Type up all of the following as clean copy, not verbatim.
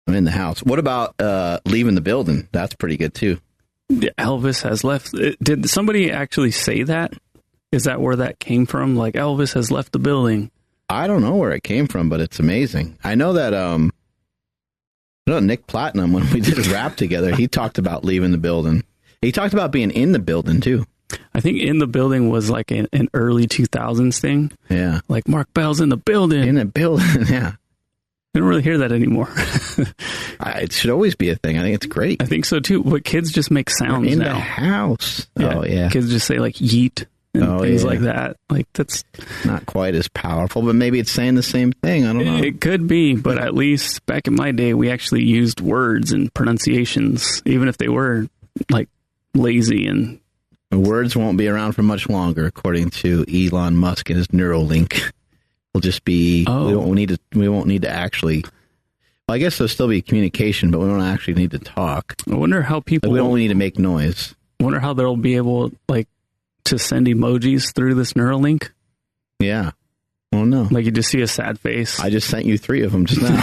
I'm in the house. What about leaving the building? That's pretty good too. Elvis has left. Did somebody actually say that? Is that where that came from? Like, Elvis has left the building. I don't know where it came from, but it's amazing. I know that Nick Platinum, when we did a rap together, he talked about leaving the building. He talked about being in the building too. I think in the building was like an early 2000s thing. Yeah. Like, Mark Bell's in the building. In the building, yeah. I don't really hear that anymore. It should always be a thing. I think it's great. I think so too. But kids just make sounds in now. The house. Yeah. Oh, yeah. Kids just say like yeet and things like that. Like, that's not quite as powerful, but maybe it's saying the same thing. I don't know. It could be, but at least back in my day, we actually used words and pronunciations, even if they were like lazy. And words won't be around for much longer, according to Elon Musk and his Neuralink. Will just be we won't need to actually. Well, I guess there'll still be communication, but we don't actually need to talk. I wonder how people. We don't need to make noise. I wonder how they'll be able like to send emojis through this Neuralink. Yeah, I don't know. Like, you just see a sad face. I just sent you 3 of them just now.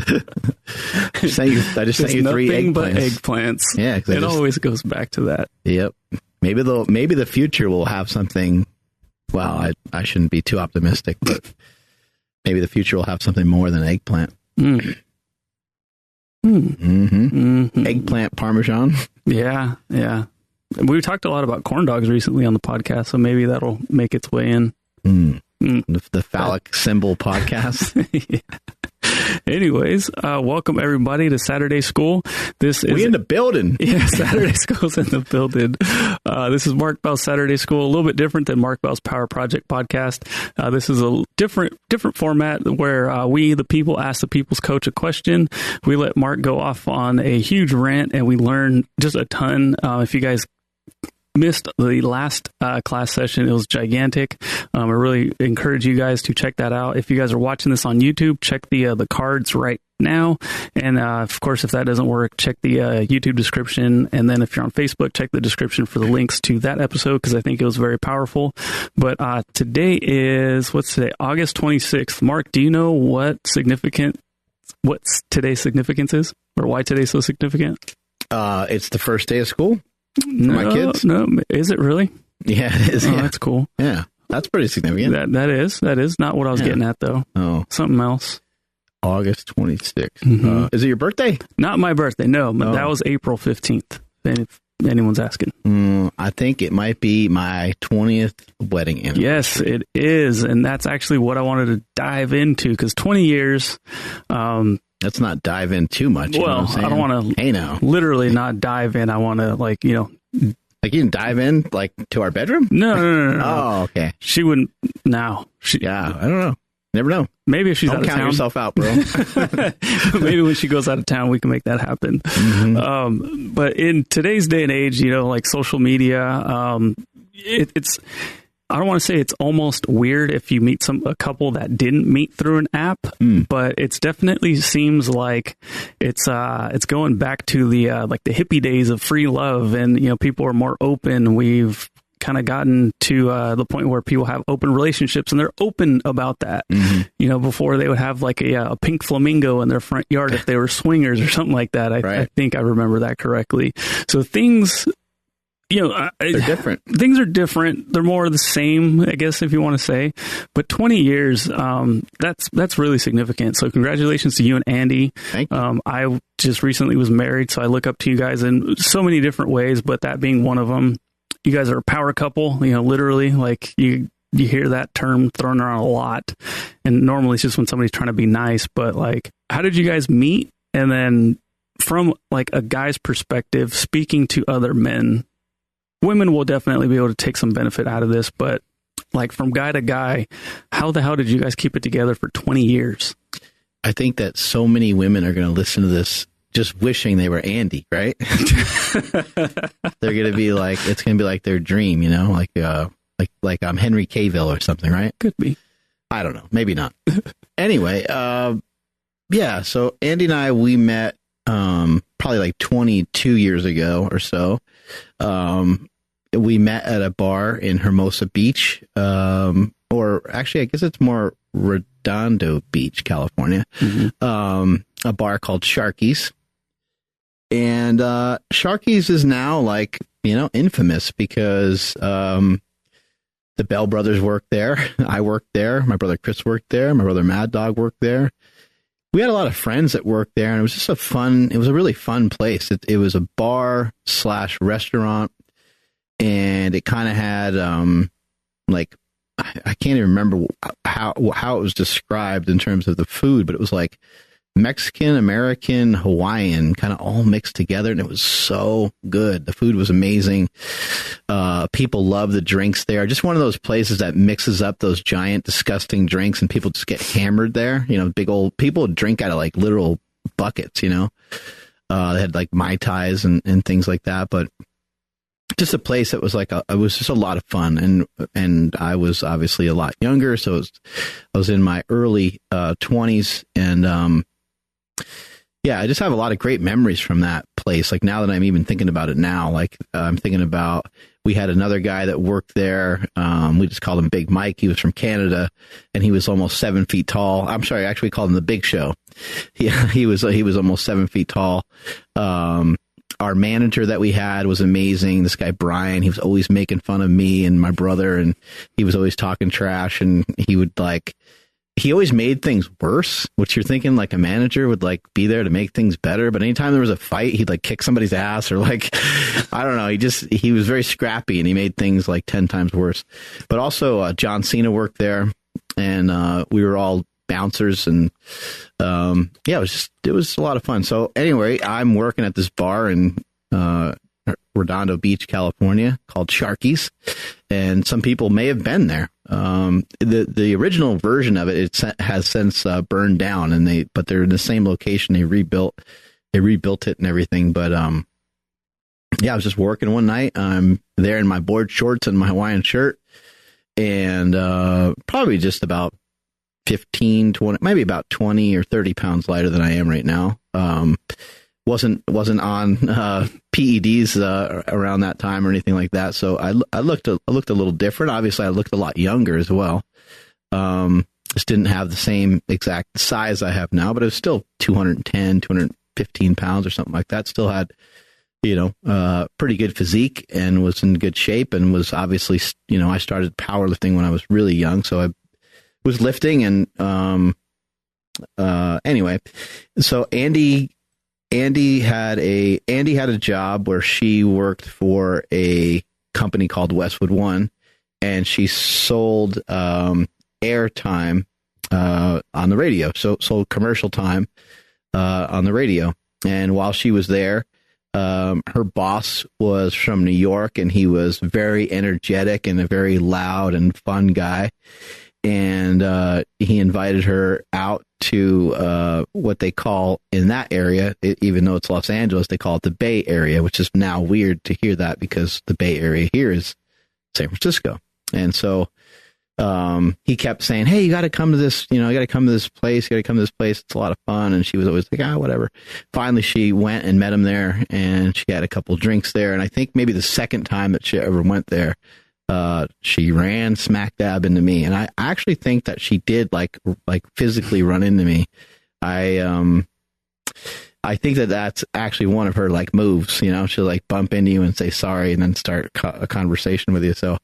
I just sent you 3 eggplants. But eggplants. Yeah, it always goes back to that. Yep. Maybe the future will have something. Well, I shouldn't be too optimistic, but maybe the future will have something more than eggplant. Eggplant Parmesan. Yeah. We talked a lot about corn dogs recently on the podcast, so maybe that'll make its way in. The phallic symbol podcast. Yeah. Anyways, welcome everybody to Saturday School. We in the building. Yeah, Saturday School's in the building. This is Mark Bell's Saturday School, a little bit different than Mark Bell's Power Project podcast. This is a different format where we, the people, ask the people's coach a question. We let Mark go off on a huge rant, and we learn just a ton. If you guys missed the last class session, it was gigantic. I really encourage you guys to check that out. If you guys are watching this on YouTube, check the cards right now, and of course, if that doesn't work, check the YouTube description, and then if you're on Facebook, check the description for the links to that episode, because I think it was very powerful. But today is, what's today, August 26th. Mark, do you know what today's significance is, or why today's so significant? It's the first day of school. My kids? No, is it really? Yeah, it is. Oh, yeah. That's cool. Yeah, that's pretty significant. That is not what I was getting at, though. Oh, something else. August 26th. Is it your birthday? Not my birthday. No, that was April 15th. If anyone's asking, I think it might be my 20th wedding anniversary. Yes, it is, and that's actually what I wanted to dive into, because 20 years. Let's not dive in too much. Well, I don't want to literally not dive in. I want to, like, you can dive in, like, to our bedroom? No. Oh, okay. She wouldn't. No. I don't know. Never know. Maybe if she's out of town. Don't count yourself out, bro. Maybe when she goes out of town, we can make that happen. But in today's day and age, like social media, it's... I don't want to say it's almost weird if you meet a couple that didn't meet through an app, but it's definitely seems like it's going back to the like the hippie days of free love, and people are more open. We've kind of gotten to the point where people have open relationships, and they're open about that. Before they would have like a pink flamingo in their front yard if they were swingers or something like that. I think I remember that correctly. So things. They're different. Things are different. They're more the same, I guess, if you want to say. But 20 years, that's really significant. So congratulations to you and Andee. Thank you. I just recently was married, so I look up to you guys in so many different ways, but that being one of them. You guys are a power couple, literally. Like, you hear that term thrown around a lot. And normally it's just when somebody's trying to be nice. But, like, how did you guys meet? And then from, like, a guy's perspective, speaking to other men, women will definitely be able to take some benefit out of this, but like from guy to guy, how the hell did you guys keep it together for 20 years? I think that so many women are going to listen to this just wishing they were Andee, right? They're going to be like, it's going to be like their dream, like I'm Henry Cavill or something, right? Could be. I don't know. Maybe not. Anyway, yeah. So Andee and I, we met probably like 22 years ago or so. We met at a bar in Hermosa Beach. or actually, I guess it's more Redondo Beach, California, a bar called Sharky's. And Sharky's is now like, infamous because the Bell brothers worked there. I worked there. My brother Chris worked there. My brother Mad Dog worked there. We had a lot of friends that worked there, and it was just it was a really fun place. It was a bar / restaurant, and it kind of had, I can't even remember how it was described in terms of the food, but it was like Mexican, American, Hawaiian, kind of all mixed together, and it was so good. The food was amazing. People love the drinks there. Just one of those places that mixes up those giant, disgusting drinks, and people just get hammered there. Big old people would drink out of like literal buckets. They had like Mai Tais and things like that, but just a place that was like it was just a lot of fun, and I was obviously a lot younger, so I was in my early 20s, and yeah, I just have a lot of great memories from that place. Like now that I'm even thinking about it now, like I'm thinking about, we had another guy that worked there. We just called him Big Mike. He was from Canada, and he was almost 7 feet tall. I'm sorry, I actually called him the Big Show. He was almost 7 feet tall. Our manager that we had was amazing. This guy, Brian, he was always making fun of me and my brother, and he was always talking trash, and he always made things worse, which you're thinking like a manager would like be there to make things better. But anytime there was a fight, he'd like kick somebody's ass or like, I don't know. He was very scrappy, and he made things like 10 times worse. But also John Cena worked there, and we were all bouncers, and yeah, it was a lot of fun. So anyway, I'm working at this bar in Redondo Beach, California, called Sharky's, and some people may have been there. The original version of it has since burned down, but they're in the same location. They rebuilt it and everything. But yeah, I was just working one night. I'm there in my board shorts and my Hawaiian shirt, and probably just about 15, 20, maybe about 20 or 30 pounds lighter than I am right now. Wasn't on PEDs around that time or anything like that. So I looked a little different. Obviously, I looked a lot younger as well. Just didn't have the same exact size I have now, but it was still 210, 215 pounds or something like that. Still had, pretty good physique, and was in good shape, and was obviously, I started powerlifting when I was really young. So I was lifting, and anyway, so Andee had a job where she worked for a company called Westwood One, and she sold airtime on the radio, so sold commercial time on the radio. And while she was there, her boss was from New York, and he was very energetic and a very loud and fun guy. And he invited her out to what they call in that area, even though it's Los Angeles, they call it the Bay Area, which is now weird to hear that because the Bay Area here is San Francisco. And so he kept saying, hey, you got to come to this, you got to come to this place. You got to come to this place. It's a lot of fun. And she was always like, whatever. Finally, she went and met him there, and she had a couple drinks there. And I think maybe the second time that she ever went there, she ran smack dab into me. And I actually think that she did like physically run into me. I think that that's actually one of her like moves, she'll like bump into you and say sorry and then start a conversation with you. So,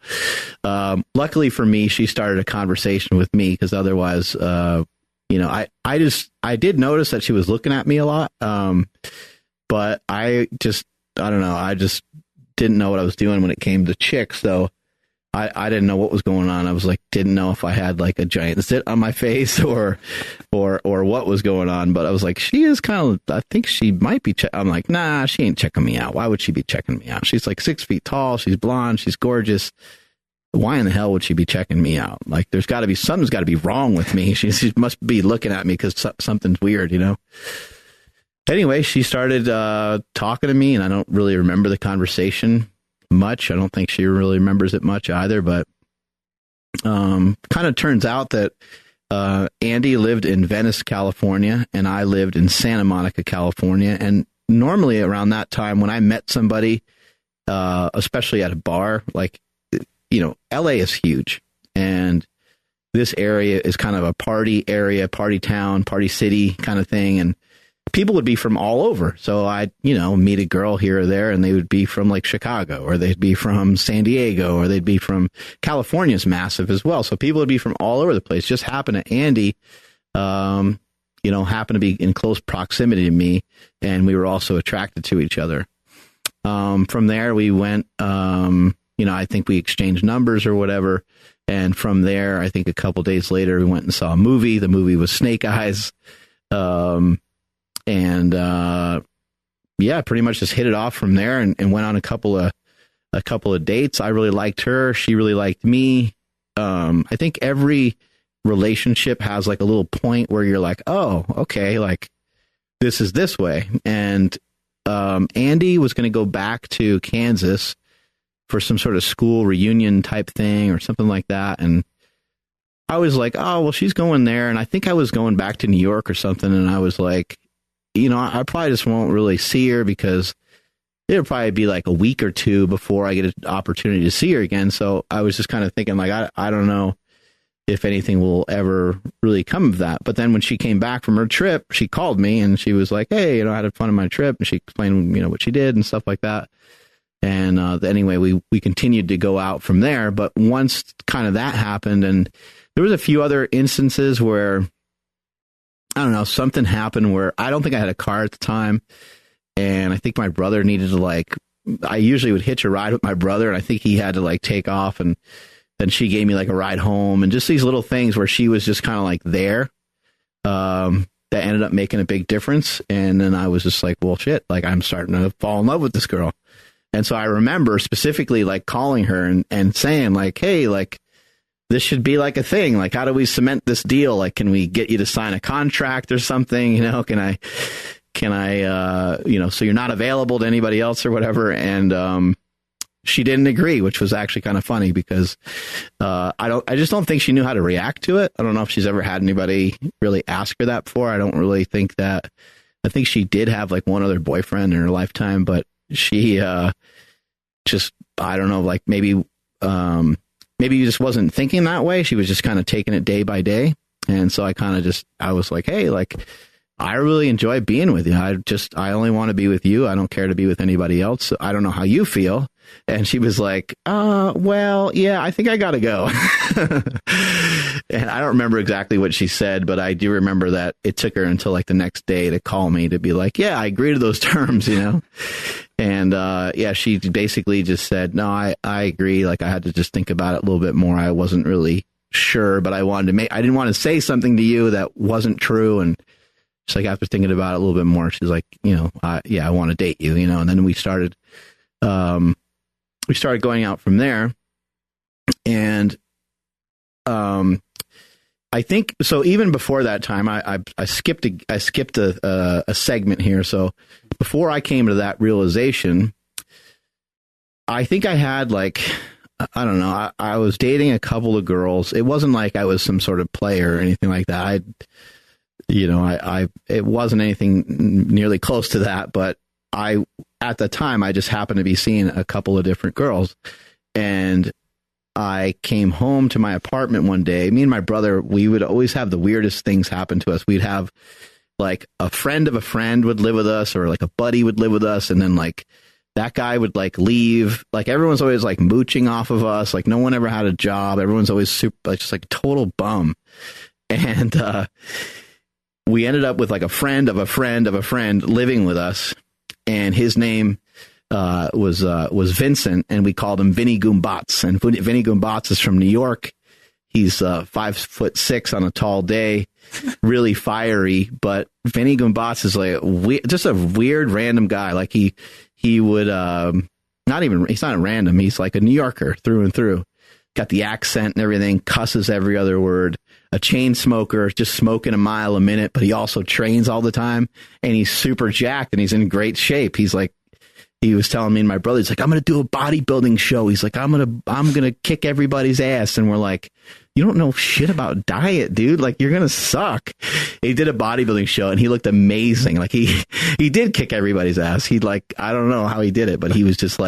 luckily for me, she started a conversation with me, because otherwise, I did notice that she was looking at me a lot. But I don't know. I just didn't know what I was doing when it came to chicks. So I didn't know what was going on. I was like, didn't know if I had like a giant zit on my face or what was going on. But I was like, she is kind of, I think she might be. I'm like, nah, she ain't checking me out. Why would she be checking me out? She's like 6 feet tall. She's blonde. She's gorgeous. Why in the hell would she be checking me out? Like, something's got to be wrong with me. She must be looking at me because something's weird, Anyway, she started talking to me, and I don't really remember the conversation much. I don't think she really remembers it much either, but kind of turns out that Andee lived in Venice, California, and I lived in Santa Monica, California. And normally around that time, when I met somebody, especially at a bar, like, LA is huge, and this area is kind of a party area, party town, party city kind of thing. And people would be from all over. So I'd, meet a girl here or there, and they would be from like Chicago, or they'd be from San Diego, or they'd be from California's massive as well. So people would be from all over the place. Just happened to Andee, happened to be in close proximity to me, and we were also attracted to each other. From there, we went, I think we exchanged numbers or whatever. And from there, I think a couple days later, we went and saw a movie. The movie was Snake Eyes. Pretty much just hit it off from there and went on a couple of dates. I really liked her. She really liked me. I think every relationship has like a little point where you're like, oh, okay, like this is this way. And Andee was going to go back to Kansas for some sort of school reunion type thing or something like that. And I was like, oh, well, she's going there. And I think I was going back to New York or something. And I was like, I probably just won't really see her because it'll probably be like a week or two before I get an opportunity to see her again. So I was just kind of thinking like, I don't know if anything will ever really come of that. But then when she came back from her trip, she called me and she was like, hey, I had fun on my trip. And she explained, what she did and stuff like that. And anyway, we continued to go out from there. But once kind of that happened, and there was a few other instances where, I don't know, something happened where I don't think I had a car at the time. And I think my brother needed to I usually would hitch a ride with my brother, and I think he had to take off, and then she gave me a ride home, and just these little things where she was just kind of there, that ended up making a big difference. And then I was just like, well, shit, I'm starting to fall in love with this girl. And so I remember specifically calling her and saying hey, this should be a thing. How do we cement this deal? Can we get you to sign a contract or something? Can I, so you're not available to anybody else or whatever. And, she didn't agree, which was actually kind of funny because, I just don't think she knew how to react to it. I don't know if she's ever had anybody really ask her that before. I don't really think that. I think she did have one other boyfriend in her lifetime, but she, just, I don't know, maybe you just wasn't thinking that way. She was just kind of taking it day by day. And so I was like, hey, I really enjoy being with you. I only want to be with you. I don't care to be with anybody else. I don't know how you feel. And she was like, well, yeah, I think I got to go. And I don't remember exactly what she said, but I do remember that it took her until the next day to call me to be like, yeah, I agree to those terms, And, she basically just said, no, I agree. I had to just think about it a little bit more. I wasn't really sure, but I didn't want to say something to you that wasn't true. And she's after thinking about it a little bit more, she's like, I want to date you, and then we started going out from there. And, I think so. Even before that time, I skipped a segment here. So before I came to that realization, I think I had I don't know. I was dating a couple of girls. It wasn't I was some sort of player or anything like that. It wasn't anything nearly close to that. But at the time, I just happened to be seeing a couple of different girls, and I came home to my apartment one day. Me and my brother, we would always have the weirdest things happen to us. We'd have a friend of a friend would live with us, or a buddy would live with us. And then that guy would leave. Everyone's always mooching off of us. No one ever had a job. Everyone's always super, just total bum. And, we ended up with a friend of a friend of a friend living with us. And his name, was Vincent, and we called him Vinny Goombats. And Vinny Goombats is from New York. He's 5'6" on a tall day, really fiery. But Vinny Goombats is just a weird random guy. He would he's not random. He's a New Yorker through and through. Got the accent and everything. Cusses every other word. A chain smoker, just smoking a mile a minute. But he also trains all the time, and he's super jacked, and he's in great shape. He was telling me and my brother, he's I'm going to do a bodybuilding show. He's I'm going to kick everybody's ass. And we're like, you don't know shit about diet, dude. You're going to suck. He did a bodybuilding show, and he looked amazing. He did kick everybody's ass. I don't know how he did it, but he was just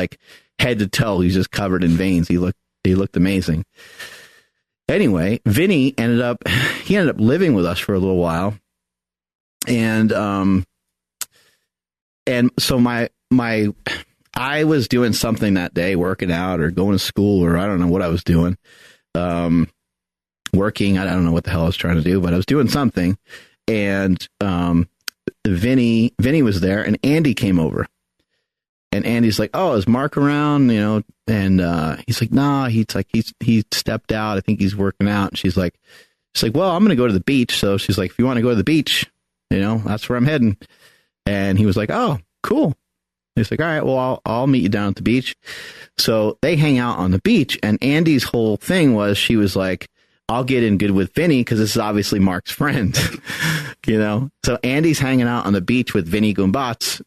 head to toe. He's just covered in veins. He looked amazing. Anyway, Vinny ended up living with us for a little while. And so I was doing something that day, working out or going to school, or I don't know what I was doing. Working, I don't know what the hell I was trying to do, but I was doing something. And Vinny was there, and Andee came over. And Andy's like, "Oh, is Mark around?" And he's like, "Nah." He stepped out. I think he's working out. And she's like, "Well, I'm going to go to the beach." So she's like, "If you want to go to the beach, that's where I'm heading." And he was like, "Oh, cool." He's like, "All right, well, I'll meet you down at the beach." So they hang out on the beach. And Andee's whole thing was, she was like, "I'll get in good with Vinny because this is obviously Mark's friend." So Andee's hanging out on the beach with Vinny Gumbats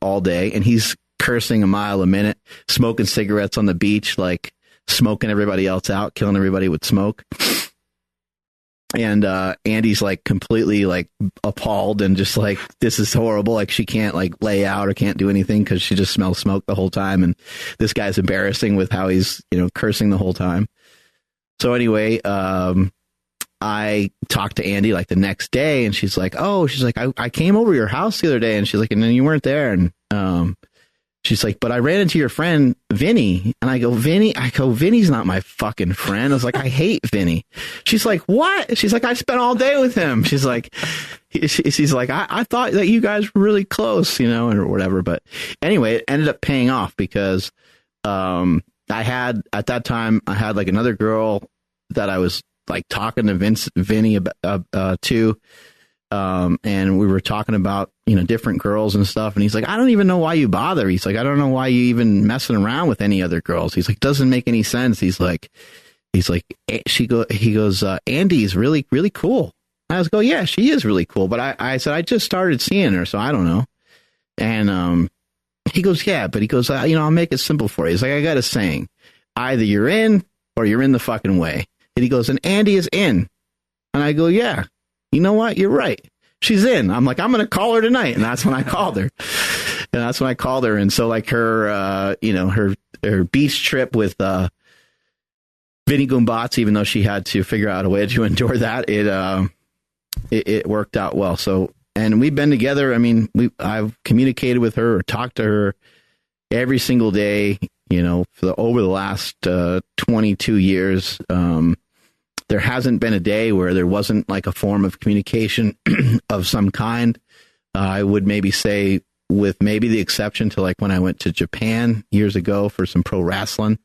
all day, and he's cursing a mile a minute, smoking cigarettes on the beach, like smoking everybody else out, killing everybody with smoke. And Andee's like completely like appalled and just like, this is horrible. Like she can't like lay out or can't do anything because she just smells smoke the whole time. And this guy's embarrassing with how he's, cursing the whole time. So anyway, I talked to Andee like the next day, and she's like, I came over your house the other day, and she's like, and then you weren't there. And she's like, but I ran into your friend, Vinny. And I go, Vinny's not my fucking friend. I was like, I hate Vinny. She's like, what? She's like, I spent all day with him. She's like, I thought that you guys were really close, or whatever. But anyway, it ended up paying off because at that time, I had like another girl that I was like talking to Vinny about, too. And we were talking about, different girls and stuff. And he's like, I don't even know why you bother. He's like, I don't know why you even messing around with any other girls. He's like, doesn't make any sense. He goes, Andee's really, really cool. I was go, yeah, she is really cool. But I said, I just started seeing her, so I don't know. And, he goes, yeah, but he goes, I'll make it simple for you. He's like, I got a saying, either you're in or you're in the fucking way. And he goes, and Andee is in. And I go, yeah, you know what? You're right. She's in. I'm like, I'm going to call her tonight. And that's when I called her. And so like her, her beach trip with, Vinny Gumbats, even though she had to figure out a way to endure that, it worked out well. So, and we've been together. I mean, I've communicated with her or talked to her every single day, over the last 22 years. There hasn't been a day where there wasn't like a form of communication of some kind. I would maybe say, with maybe the exception to like when I went to Japan years ago for some pro wrestling.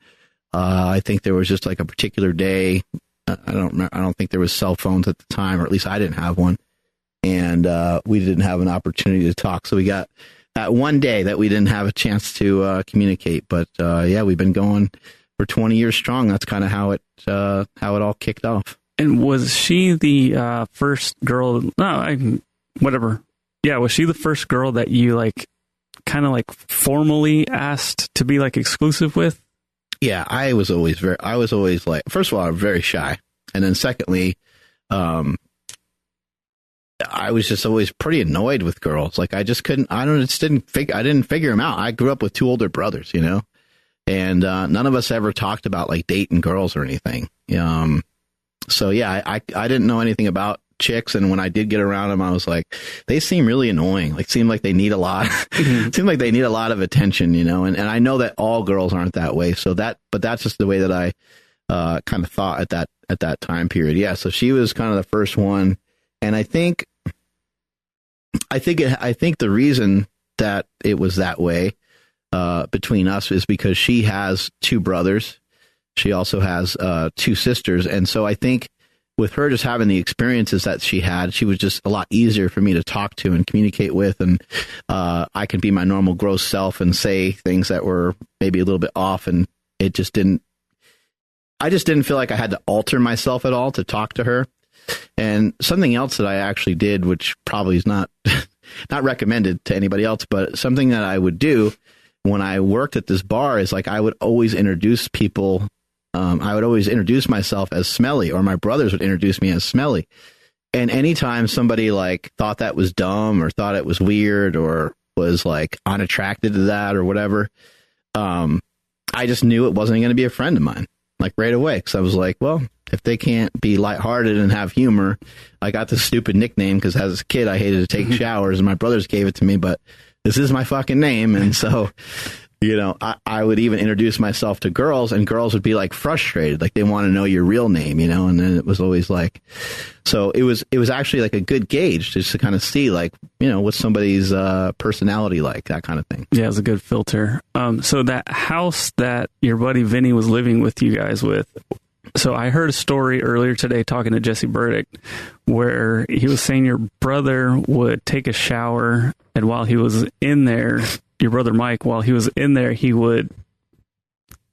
I think there was just like a particular day. I don't think there was cell phones at the time, or at least I didn't have one. And we didn't have an opportunity to talk. So we got that one day that we didn't have a chance to communicate. But yeah, we've been going for 20 years strong. That's kind of how it all kicked off. And was she the first girl? Whatever. Yeah, was she the first girl that you like, kind of like formally asked to be like exclusive with? Yeah, I was always like, first of all, I'm very shy, and then secondly, I was just always pretty annoyed with girls. Like I didn't figure them out. I grew up with two older brothers, and none of us ever talked about like dating girls or anything. So yeah, I didn't know anything about chicks, and when I did get around them, I was like, they seem really annoying. Like, seem like they need a lot. Seem like they need a lot of attention, and I know that all girls aren't that way. But that's just the way that I kind of thought at that time period. Yeah, so she was kind of the first one, and I think the reason that it was that way between us is because she has two brothers. She also has two sisters, and so I think with her just having the experiences that she had, she was just a lot easier for me to talk to and communicate with, and I could be my normal gross self and say things that were maybe a little bit off, and I just didn't feel like I had to alter myself at all to talk to her. And something else that I actually did, which probably is not recommended to anybody else, but something that I would do when I worked at this bar is like I would always introduce people. I would always introduce myself as Smelly, or my brothers would introduce me as Smelly. And anytime somebody like thought that was dumb or thought it was weird or was like unattracted to that or whatever, I just knew it wasn't going to be a friend of mine. like right away. Cause I was like, well, if they can't be lighthearted and have humor, I got this stupid nickname because as a kid, I hated to take showers and my brothers gave it to me, but this is my fucking name. And so, you know, I would even introduce myself to girls and girls would be like frustrated. Like they want to know your real name, you know? And then it was always like, so it was actually like a good gauge just to kind of see like, you know, what's somebody's personality like, that kind of thing. Yeah, it was a good filter. So that house that your buddy Vinny was living with you guys with, so I heard a story earlier today talking to Jesse Burdick where he was saying your brother would take a shower and while he was in there, your brother Mike, while he was in there, he would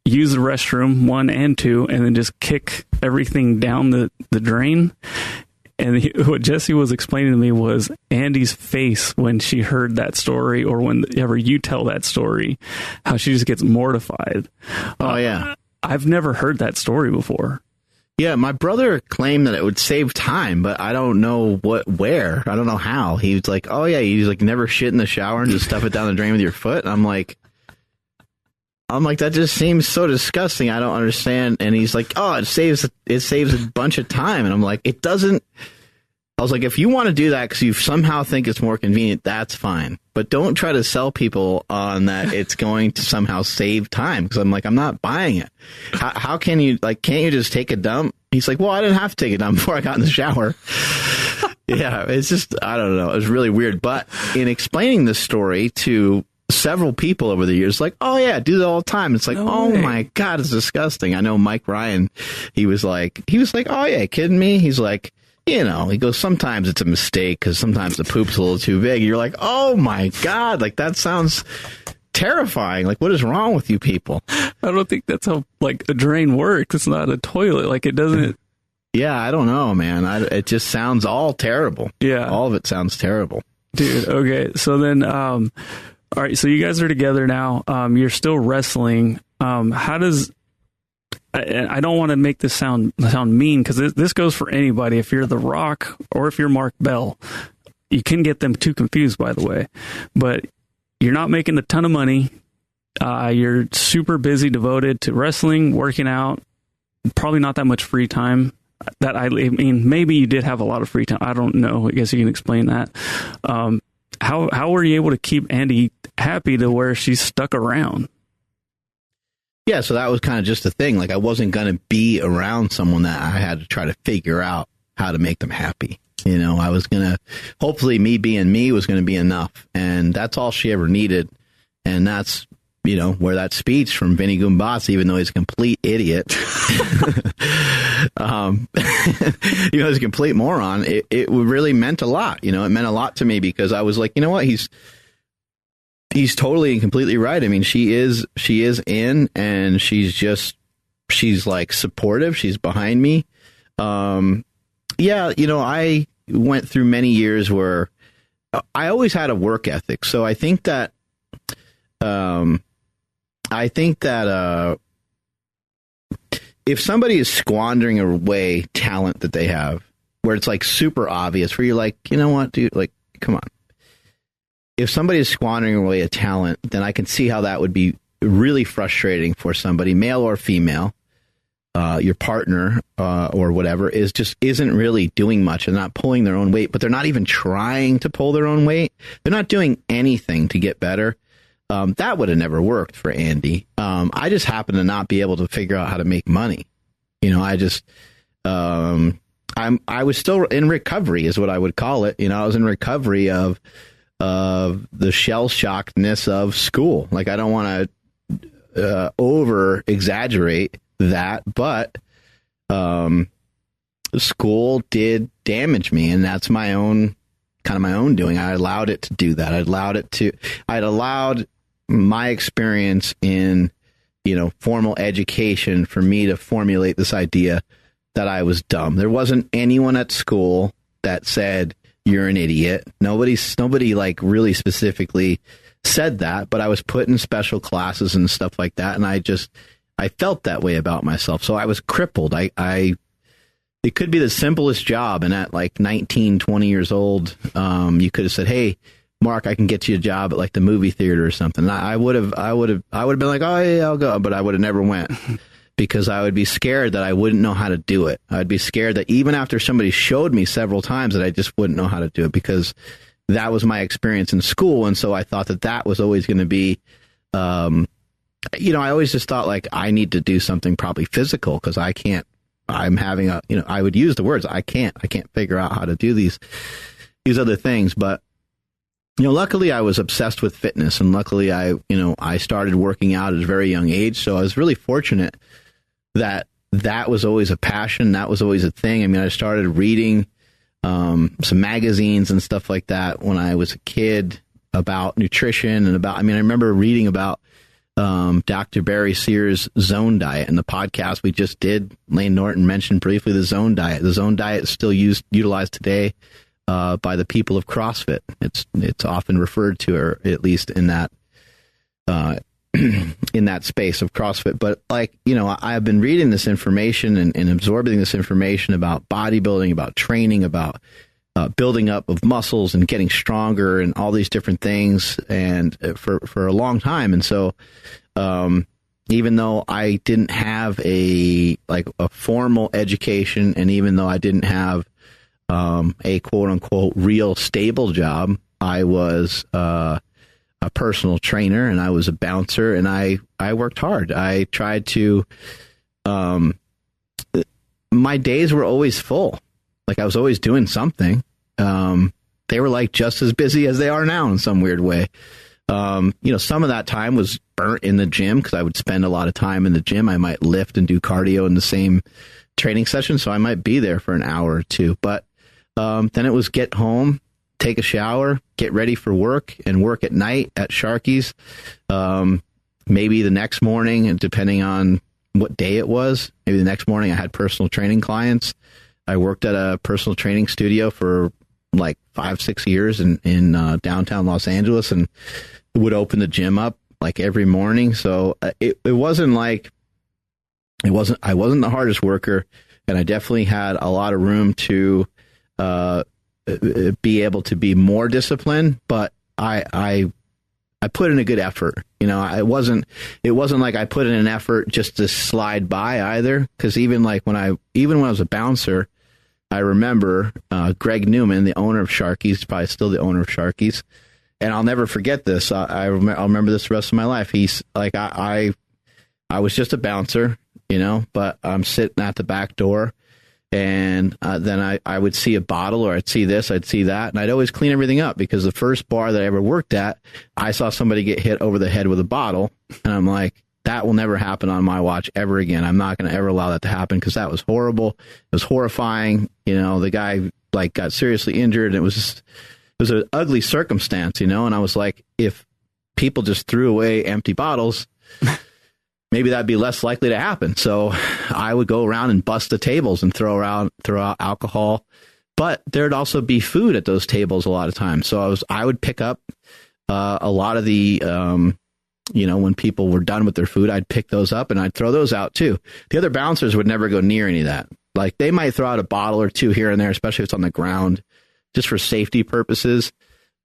use the restroom 1 and 2 and then just kick everything down the drain. And what Jesse was explaining to me was Andee's face when she heard that story or whenever you tell that story, how she just gets mortified. Oh, yeah. I've never heard that story before. Yeah, my brother claimed that it would save time, but I don't know where. I don't know how. He was like, oh, yeah, you like never shit in the shower and just stuff it down the drain with your foot. And I'm like, that just seems so disgusting. I don't understand. And he's like, oh, it saves a bunch of time. And I'm like, it doesn't. I was like, if you want to do that because you somehow think it's more convenient, that's fine. But don't try to sell people on that it's going to somehow save time. Because I'm like, I'm not buying it. How can you, like, can't you just take a dump? He's like, well, I didn't have to take a dump before I got in the shower. Yeah, it's just, I don't know. It was really weird. But in explaining this story to several people over the years, like, oh, yeah, I do that all the time. It's like, oh, my God, it's disgusting. I know Mike Ryan, he was like, oh, yeah, kidding me? He's like, you know, he goes, sometimes it's a mistake because sometimes the poop's a little too big. You're like, oh, my God, like that sounds terrifying. Like, what is wrong with you people? I don't think that's how, like, a drain works. It's not a toilet. Like, it doesn't. Yeah, I don't know, man. It just sounds all terrible. Yeah. All of it sounds terrible. Dude, okay. So then, all right, so you guys are together now. You're still wrestling. How does... I don't want to make this sound mean because this goes for anybody. If you're The Rock or if you're Mark Bell, you can get them too confused, by the way. But you're not making a ton of money. You're super busy, devoted to wrestling, working out. Probably not that much free time. I mean, maybe you did have a lot of free time. I don't know. I guess you can explain that. How were you able to keep Andee happy to where she's stuck around? Yeah, so that was kind of just the thing. Like, I wasn't going to be around someone that I had to try to figure out how to make them happy. You know, I was going to, hopefully me being me was going to be enough. And that's all she ever needed. And that's, you know, where that speech from Vinny Goombas, even though he's a complete idiot, you know, he's a complete moron, it really meant a lot. You know, it meant a lot to me because I was like, you know what, he's totally and completely right. I mean, she is in, and she's like supportive. She's behind me. Yeah, you know, I went through many years where I always had a work ethic. So I think that, if somebody is squandering away talent that they have, where it's like super obvious, where you're like, you know what, dude, like, come on. If somebody is squandering away a talent, then I can see how that would be really frustrating for somebody, male or female. Your partner or whatever isn't really doing much and not pulling their own weight, but they're not even trying to pull their own weight. They're not doing anything to get better. That would have never worked for Andee. I just happen to not be able to figure out how to make money. You know, I was still in recovery is what I would call it. You know, I was in recovery of the shell shockedness of school. Like, I don't want to over exaggerate that, but school did damage me, and that's my own doing. I allowed it to do that. I'd allowed my experience in, you know, formal education for me to formulate this idea that I was dumb. There wasn't anyone at school that said, you're an idiot. Nobody like really specifically said that, but I was put in special classes and stuff like that. And I felt that way about myself. So I was crippled. It could be the simplest job. And at like 19, 20 years old, you could have said, hey, Mark, I can get you a job at like the movie theater or something. And I would have been like, oh yeah, I'll go. But I would have never went because I would be scared that I wouldn't know how to do it. I'd be scared that even after somebody showed me several times that I just wouldn't know how to do it, because that was my experience in school. And so I thought that was always going to be, I always just thought like I need to do something probably physical, because I would use the words, I can't figure out how to do these other things. But, luckily I was obsessed with fitness, and luckily I started working out at a very young age. So I was really fortunate that was always a passion. That was always a thing. I mean, I started reading some magazines and stuff like that when I was a kid about nutrition and I remember reading about Dr. Barry Sears' Zone Diet, and the podcast we just did, Lane Norton mentioned briefly the Zone Diet. The Zone Diet is still utilized today by the people of CrossFit. It's often referred to, or at least in that in that space of CrossFit. But I've been reading this information and absorbing this information about bodybuilding, about training, about building up of muscles and getting stronger and all these different things, and for a long time. And so, even though I didn't have a formal education, and even though I didn't have a quote unquote real stable job, I was a personal trainer and I was a bouncer, and I worked hard. I tried to, my days were always full. Like I was always doing something. They were just as busy as they are now in some weird way. Some of that time was burnt in the gym, because I would spend a lot of time in the gym. I might lift and do cardio in the same training session, so I might be there for an hour or two. But then it was get home, take a shower, get ready for work, and work at night at Sharky's. Maybe the next morning, and depending on what day it was, maybe the next morning I had personal training clients. I worked at a personal training studio for 5-6 years in downtown Los Angeles, and would open the gym up every morning. So it wasn't I wasn't the hardest worker, and I definitely had a lot of room to be able to be more disciplined, but I put in a good effort. It wasn't like I put in an effort just to slide by either. Because even when I was a bouncer, I remember Greg Newman, the owner of Sharky's, probably still the owner of Sharky's, and I'll never forget this. I'll remember this the rest of my life. He's I was just a bouncer, but I'm sitting at the back door. And then I would see a bottle, or I'd see this, I'd see that. And I'd always clean everything up, because the first bar that I ever worked at, I saw somebody get hit over the head with a bottle. And I'm like, that will never happen on my watch ever again. I'm not going to ever allow that to happen, because that was horrible. It was horrifying. The guy got seriously injured. It was an ugly circumstance, and I was like, if people just threw away empty bottles, maybe that'd be less likely to happen. So I would go around and bust the tables and throw out alcohol, but there'd also be food at those tables a lot of times. So I would pick up a lot of the, when people were done with their food, I'd pick those up and I'd throw those out too. The other bouncers would never go near any of that. They might throw out a bottle or two here and there, especially if it's on the ground, just for safety purposes.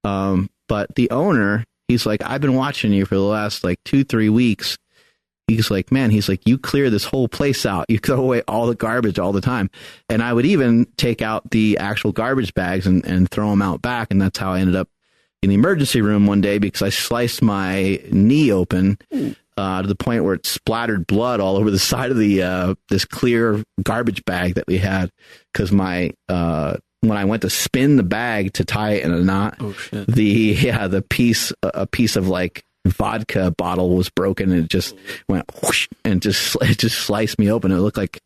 But the owner, he's like, I've been watching you for the last 2-3 weeks. He's like, man, you clear this whole place out. You throw away all the garbage all the time. And I would even take out the actual garbage bags and throw them out back. And that's how I ended up in the emergency room one day, because I sliced my knee open to the point where it splattered blood all over the side of the this clear garbage bag that we had. Because when I went to spin the bag to tie it in a knot, a piece of vodka bottle was broken, and it just went whoosh, and it just sliced me open. It looked like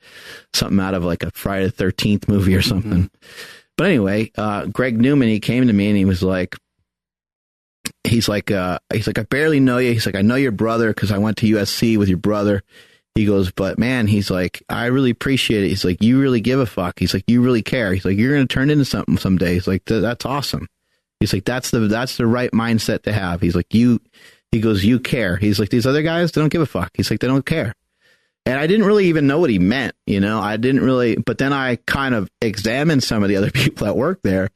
something out of a Friday the 13th movie or something. Mm-hmm. But anyway, Greg Newman, he came to me and he was like, I barely know you. He's like, I know your brother because I went to USC with your brother. He goes, but man, he's like, I really appreciate it. He's like, you really give a fuck. He's like, you really care. He's like, you're going to turn into something someday. He's like, that's awesome. He's like, that's the right mindset to have. He's like, he goes, you care. He's like, these other guys, they don't give a fuck. He's like, they don't care. And I didn't really even know what he meant, I didn't really, but then I kind of examined some of the other people that worked there.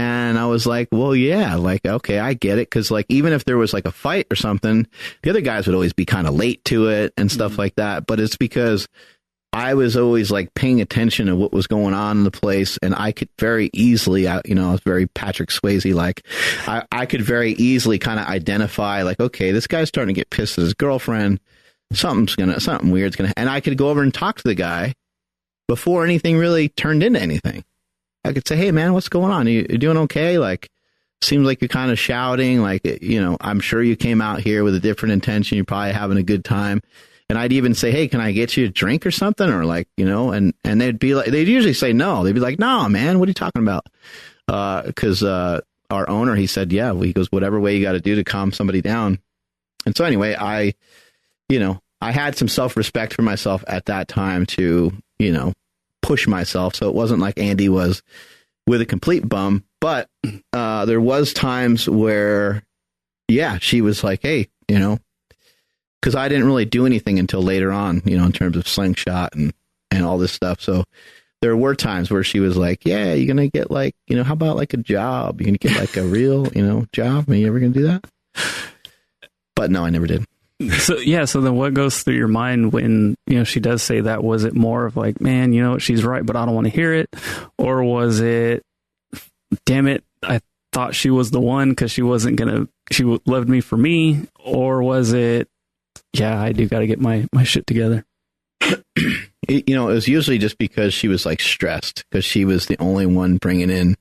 And I was like, well, yeah, like, okay, I get it. Cause like, even if there was like a fight or something, the other guys would always be kind of late to it and stuff like that. But it's because I was always like paying attention to what was going on in the place. And I could very easily, I was very Patrick Swayze, like I could very easily kind of identify like, okay, this guy's starting to get pissed at his girlfriend. Something weird's going to, and I could go over and talk to the guy before anything really turned into anything. I could say, hey, man, what's going on? You doing okay? Like, seems like you're kind of shouting. Like, I'm sure you came out here with a different intention. You're probably having a good time. And I'd even say, hey, can I get you a drink or something? Or like, and they'd be like, they'd usually say no. They'd be like, no, man, what are you talking about? Because our owner, he said, yeah, he goes, whatever way you got to do to calm somebody down. And so anyway, I had some self-respect for myself at that time to, push myself. So it wasn't like Andee was with a complete bum, but there was times where, yeah, she was like, hey, because I didn't really do anything until later on, in terms of slingshot and all this stuff. So there were times where she was like, yeah, you're going to get like, how about like a job? You're going to get like a real, job. Are you ever going to do that? But no, I never did. So then what goes through your mind when, she does say that? Was it more of like, man, she's right, but I don't want to hear it? Or was it, damn it, I thought she was the one because she loved me for me? Or was it, yeah, I do got to get my shit together? It was usually just because she was like stressed because she was the only one bringing in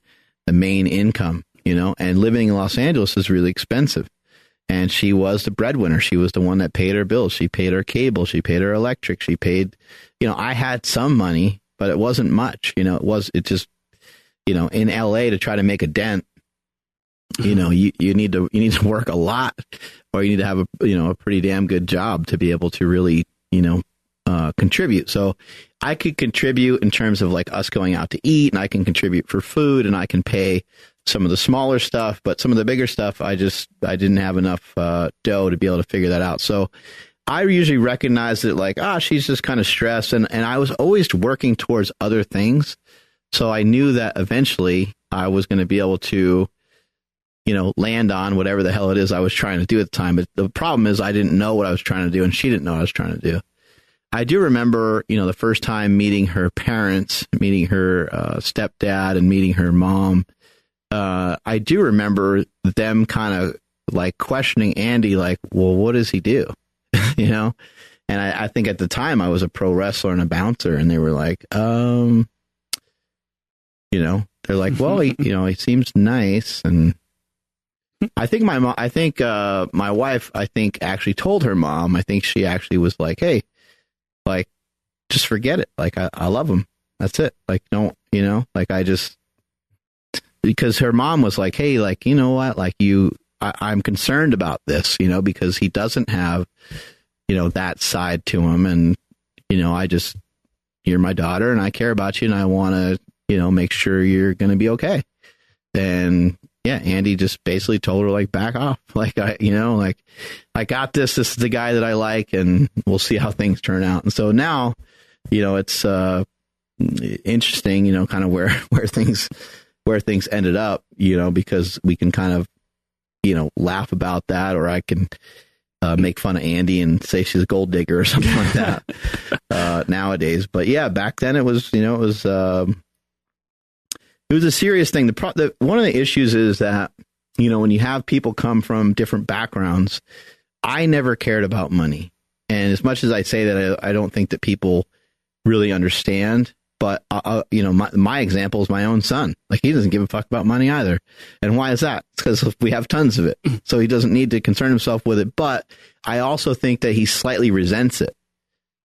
the main income, and living in Los Angeles is really expensive. And she was the breadwinner. She was the one that paid her bills. She paid her cable. She paid her electric. She paid, I had some money, but it wasn't much. In LA to try to make a dent, you need to work a lot, or you need to have a pretty damn good job to be able to really, contribute. So I could contribute in terms of like us going out to eat, and I can contribute for food, and I can pay some of the smaller stuff, but some of the bigger stuff, I didn't have enough dough to be able to figure that out. So I usually recognized it like, she's just kind of stressed. And I was always working towards other things. So I knew that eventually I was going to be able to, land on whatever the hell it is I was trying to do at the time. But the problem is I didn't know what I was trying to do, and she didn't know what I was trying to do. I do remember, the first time meeting her parents, meeting her stepdad and meeting her mom. I do remember them kind of like questioning Andee, like, well, what does he do? And I think at the time I was a pro wrestler and a bouncer, and they were like, they're like, well, he seems nice. And I think my wife, actually told her mom, I think she actually was like, hey, like, just forget it. Like, I love him. That's it. Like, don't, because her mom was like, hey, like, you know what, like I'm concerned about this, because he doesn't have, that side to him. And, you're my daughter and I care about you and I want to, make sure you're going to be okay. And yeah, Andee just basically told her like, back off. Like, I got this. This is the guy that I like, and we'll see how things turn out. And so now, it's interesting, kind of where things ended up, because we can kind of, laugh about that, or I can make fun of Andee and say she's a gold digger or something like that nowadays. But yeah, back then it was, it was a serious thing. One of the issues is that, when you have people come from different backgrounds, I never cared about money. And as much as I say that, I don't think that people really understand. But, my example is my own son. Like, he doesn't give a fuck about money either. And why is that? It's because we have tons of it. So he doesn't need to concern himself with it. But I also think that he slightly resents it.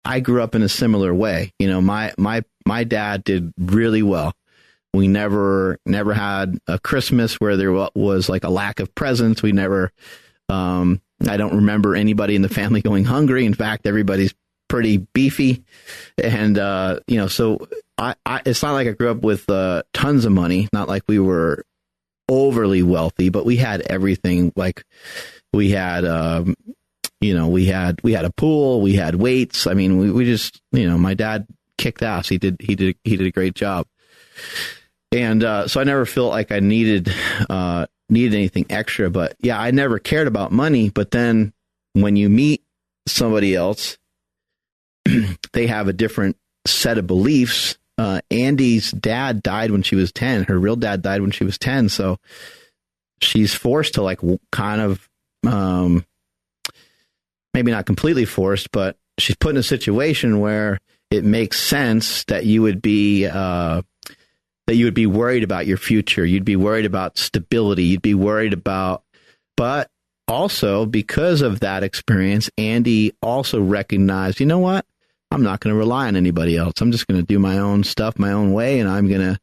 I grew up in a similar way. My dad did really well. We never had a Christmas where there was like a lack of presents. We never, I don't remember anybody in the family going hungry. In fact, everybody's pretty beefy. And, so it's not like I grew up with tons of money, not like we were overly wealthy, but we had everything. Like we had, we had a pool, we had weights. I mean, we just, my dad kicked ass. He did a great job. And so I never felt like I needed anything extra. But yeah, I never cared about money. But then when you meet somebody else, they have a different set of beliefs. Andee's dad died when she was 10. Her real dad died when she was 10. So she's forced to like kind of, maybe not completely forced, but she's put in a situation where it makes sense that you would be worried about your future. You'd be worried about stability. You'd be worried about, but also because of that experience, Andee also recognized, you know what? I'm not going to rely on anybody else. I'm just going to do my own stuff, my own way. And I'm going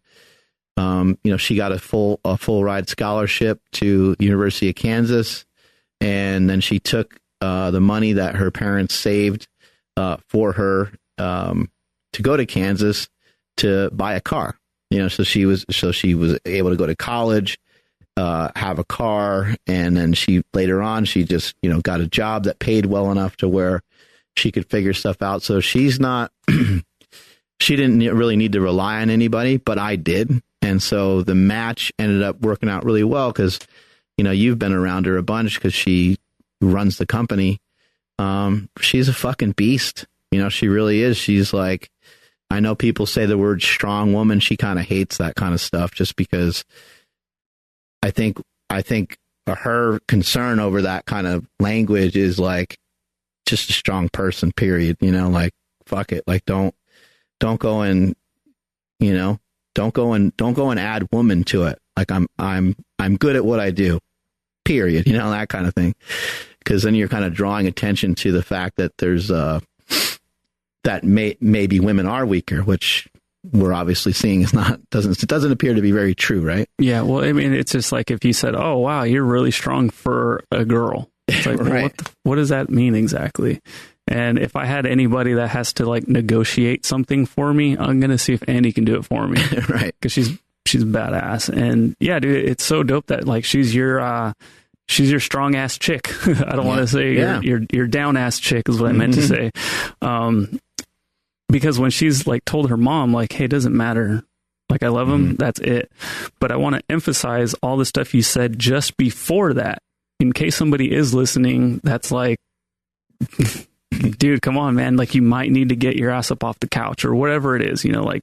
to, she got a full ride scholarship to the University of Kansas. And then she took the money that her parents saved for her to go to Kansas to buy a car. So she was able to go to college, have a car, and then later on she just got a job that paid well enough to where she could figure stuff out. So she's not she didn't really need to rely on anybody, but I did, and so the match ended up working out really well because you've been around her a bunch because she runs the company. She's a fucking beast. She really is. She's like, I know people say the word strong woman. She kind of hates that kind of stuff just because I think her concern over that kind of language is like just a strong person, period. Like, fuck it. Like, don't go and, don't go and add woman to it. Like I'm good at what I do, period. That kind of thing. Because then you're kind of drawing attention to the fact that there's that maybe women are weaker, which we're obviously seeing doesn't appear to be very true, right? Yeah, well, I mean, it's just like if you said, "Oh, wow, you're really strong for a girl." It's like, right. Well, what does that mean exactly? And if I had anybody that has to like negotiate something for me, I'm gonna see if Andee can do it for me, right? Because she's badass, and yeah, dude, it's so dope that like she's your strong ass chick. I don't want to say your down ass chick is what I meant to say. Because when she's like told her mom, like, hey, it doesn't matter. Like, I love him. That's it. But I want to emphasize all the stuff you said just before that, in case somebody is listening. That's like, dude, come on, man. Like, you might need to get your ass up off the couch or whatever it is, like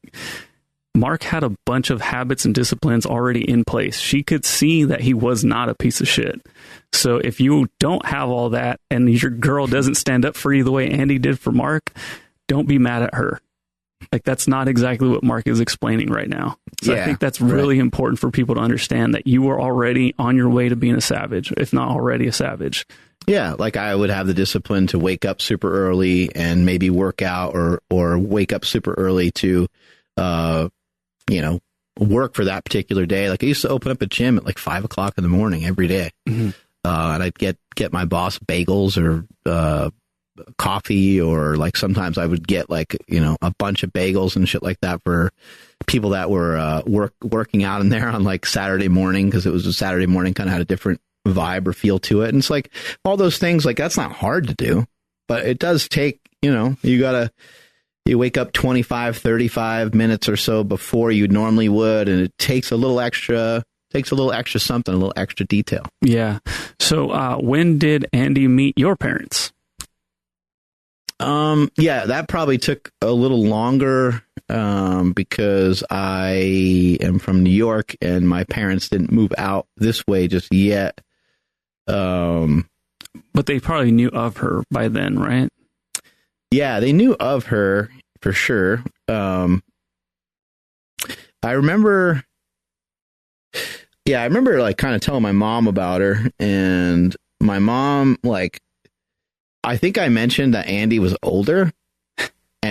Mark had a bunch of habits and disciplines already in place. She could see that he was not a piece of shit. So if you don't have all that and your girl doesn't stand up for you the way Andee did for Mark, don't be mad at her. Like, that's not exactly what Mark is explaining right now. So I think that's really important for people to understand that you were already on your way to being a savage, if not already a savage. Yeah, like I would have the discipline to wake up super early and maybe work out or wake up super early to work for that particular day. Like I used to open up a gym at like 5 o'clock in the morning every day. And I'd get my boss bagels or coffee, or like sometimes I would get like, a bunch of bagels and shit like that for people that were working out in there on like Saturday morning, because it was a Saturday morning, kind of had a different vibe or feel to it. And it's like all those things, like that's not hard to do, but it does take, you wake up 25, 35 minutes or so before you normally would. And it takes a little extra something, a little extra detail. Yeah. So when did Andee meet your parents? That probably took a little longer because I am from New York and my parents didn't move out this way just yet. But they probably knew of her by then, right? Yeah, they knew of her for sure. I remember like kind of telling my mom about her, and my mom, like, I think I mentioned that Andee was older,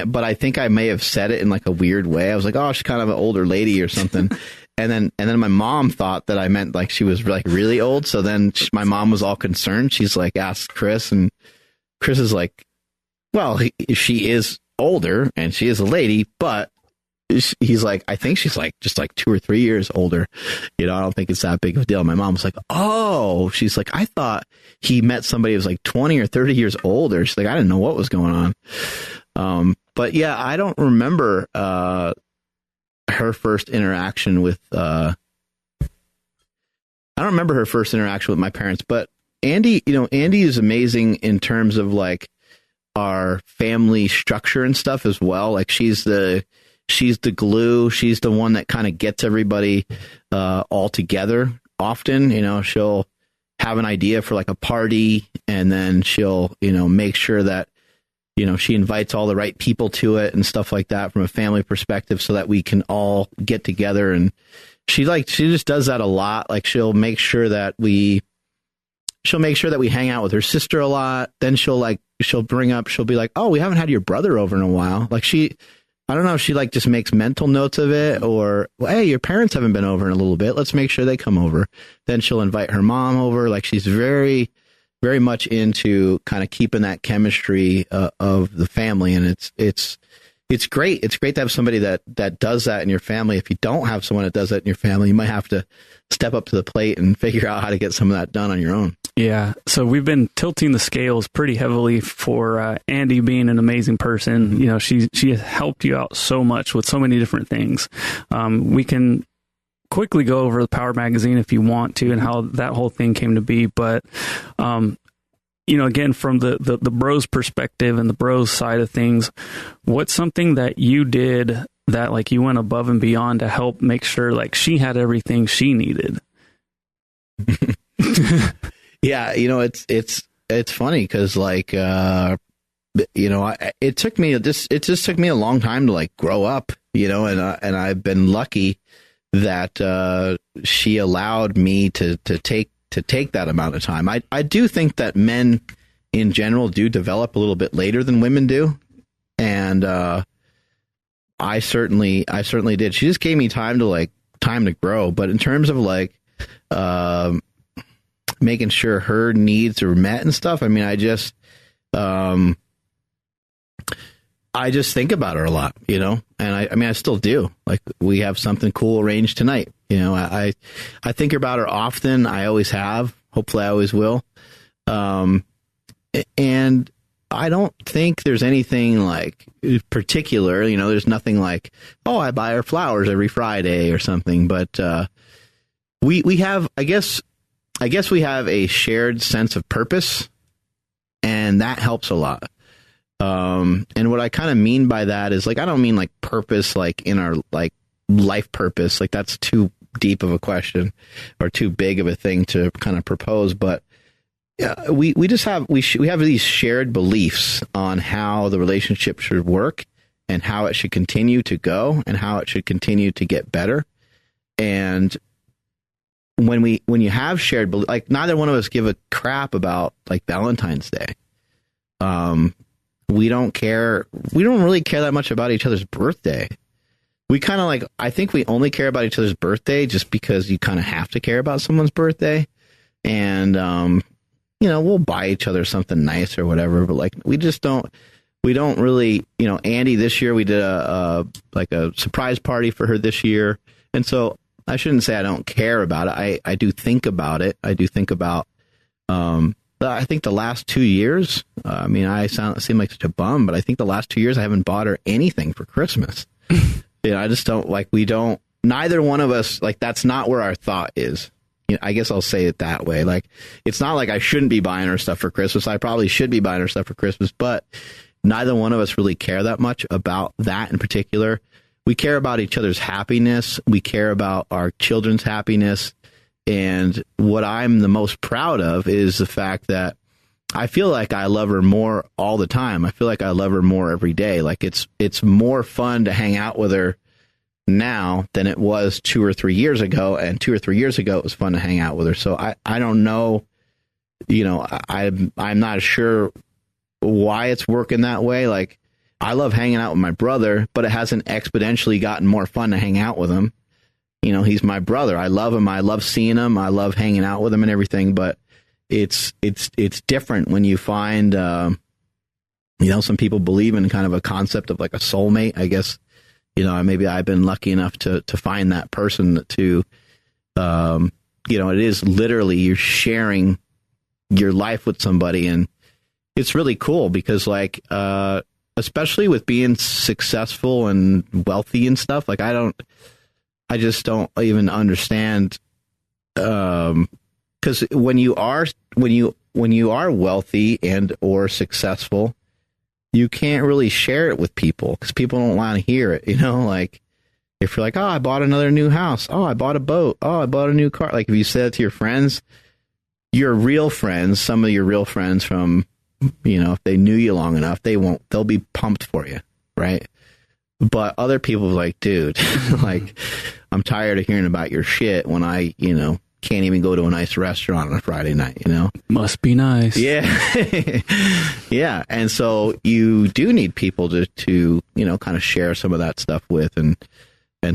but I think I may have said it in like a weird way. I was like, oh, she's kind of an older lady or something. And then my mom thought that I meant like she was like really old. So then my mom was all concerned. She's like, asked Chris, and Chris is like, well, she is older and she is a lady, but he's like, I think she's like just like 2 or 3 years older. I don't think it's that big of a deal. My mom was like, oh, she's like, I thought he met somebody who was like 20 or 30 years older. She's like, I didn't know what was going on. But yeah, I don't remember her first interaction with, I don't remember her first interaction with my parents, but Andee is amazing in terms of like our family structure and stuff as well. Like she's the glue. She's the one that kind of gets everybody all together. Often, she'll have an idea for like a party, and then she'll, make sure that, she invites all the right people to it and stuff like that from a family perspective, so that we can all get together. And she just does that a lot. Like she'll make sure that we hang out with her sister a lot. Then she'll be like, oh, we haven't had your brother over in a while. Like I don't know if she like just makes mental notes of it, or, well, hey, your parents haven't been over in a little bit. Let's make sure they come over. Then she'll invite her mom over. Like she's very, very much into kind of keeping that chemistry of the family. And it's great. It's great to have somebody that does that in your family. If you don't have someone that does that in your family, you might have to step up to the plate and figure out how to get some of that done on your own. Yeah. So we've been tilting the scales pretty heavily for Andee being an amazing person. She has helped you out so much with so many different things. We can quickly go over the Power magazine if you want to, and how that whole thing came to be. But, again, from the bros perspective and the bros side of things, what's something that you did that like you went above and beyond to help make sure like she had everything she needed? Yeah, it's funny because like it just took me a long time to like grow up, and I've been lucky that she allowed me to take that amount of time. I do think that men in general do develop a little bit later than women do, and I certainly did. She just gave me time to grow. But in terms of like making sure her needs are met and stuff, I mean, I just think about her a lot, and I still do. Like we have something cool arranged tonight. I think about her often. I always have. Hopefully I always will. And I don't think there's anything like particular, there's nothing like, oh, I buy her flowers every Friday or something. But we have, I guess we have a shared sense of purpose, and that helps a lot. And what I kind of mean by that is like, I don't mean like purpose, like in our like life purpose, like that's too deep of a question or too big of a thing to kind of propose. But yeah, we have these shared beliefs on how the relationship should work and how it should continue to go and how it should continue to get better. And when you have shared beliefs, like neither one of us give a crap about like Valentine's Day. We don't really care that much about each other's birthday. We kind of like, I think we only care about each other's birthday just because you kind of have to care about someone's birthday. And, we'll buy each other something nice or whatever, but like, we don't really, Andee, this year we did a surprise party for her this year. And so I shouldn't say I don't care about it. I do think about it. I do think about, I think the last 2 years, I seem like such a bum, but I think the last 2 years I haven't bought her anything for Christmas. I just don't like, neither one of us, like, that's not where our thought is. I guess I'll say it that way. Like, it's not like I shouldn't be buying her stuff for Christmas. I probably should be buying her stuff for Christmas, but neither one of us really care that much about that in particular. We care about each other's happiness. We care about our children's happiness. And what I'm the most proud of is the fact that I feel like I love her more all the time. I feel like I love her more every day. Like it's more fun to hang out with her now than it was 2 or 3 years ago. And 2 or 3 years ago, it was fun to hang out with her. So I don't know, I'm not sure why it's working that way. Like, I love hanging out with my brother, but it hasn't exponentially gotten more fun to hang out with him. He's my brother. I love him. I love seeing him. I love hanging out with him and everything. But it's different when you find, some people believe in kind of a concept of like a soulmate. I guess, maybe I've been lucky enough to find that person to, it is literally you're sharing your life with somebody. And it's really cool because like, especially with being successful and wealthy and stuff. Like, I just don't even understand. Because when you are wealthy and or successful, you can't really share it with people because people don't want to hear it. Like if you're like, oh, I bought another new house. Oh, I bought a boat. Oh, I bought a new car. Like if you say that to your friends, your real friends, some of your real friends from, if they knew you long enough, they'll be pumped for you. Right. But other people are like, dude, like I'm tired of hearing about your shit when I, can't even go to a nice restaurant on a Friday night, Must be nice. Yeah. Yeah. And so you do need people to kind of share some of that stuff with and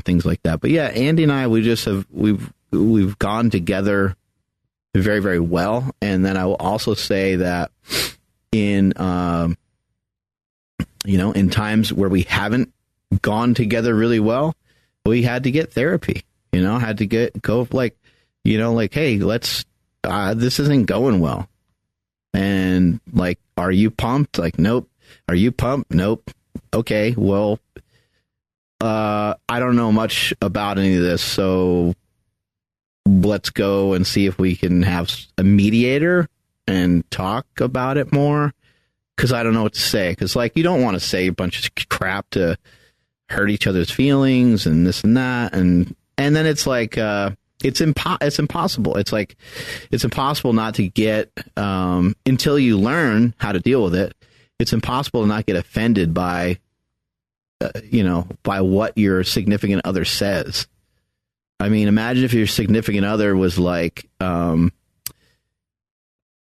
things like that. But yeah, Andee and I, we've gone together very, very well. And then I will also say that in times where we haven't gone together really well, we had to get therapy, had to go like, hey, let's, this isn't going well. And like, are you pumped? Like, nope. Are you pumped? Nope. Okay. Well, I don't know much about any of this. So let's go and see if we can have a mediator and talk about it more. Cause I don't know what to say. Cause like, you don't want to say a bunch of crap to hurt each other's feelings and this and that. And then it's like, it's impossible. It's like, it's impossible not to get, until you learn how to deal with it. It's impossible to not get offended by, by what your significant other says. I mean, imagine if your significant other was like,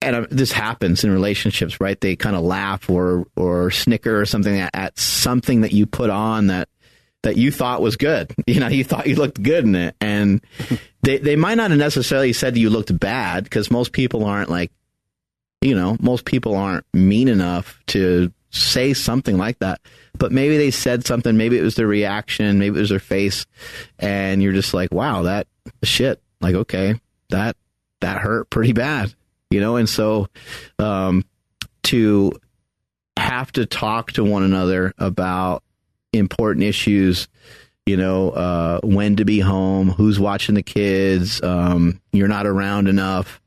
this happens in relationships, right? They kind of laugh or snicker or something at something that you put on that you thought was good. You thought you looked good in it. And they might not have necessarily said you looked bad because most people aren't like, most people aren't mean enough to say something like that. But maybe they said something, maybe it was their reaction, maybe it was their face. And you're just like, wow, that shit. Like, okay, that hurt pretty bad, And so to have to talk to one another about important issues, when to be home, who's watching the kids, you're not around enough,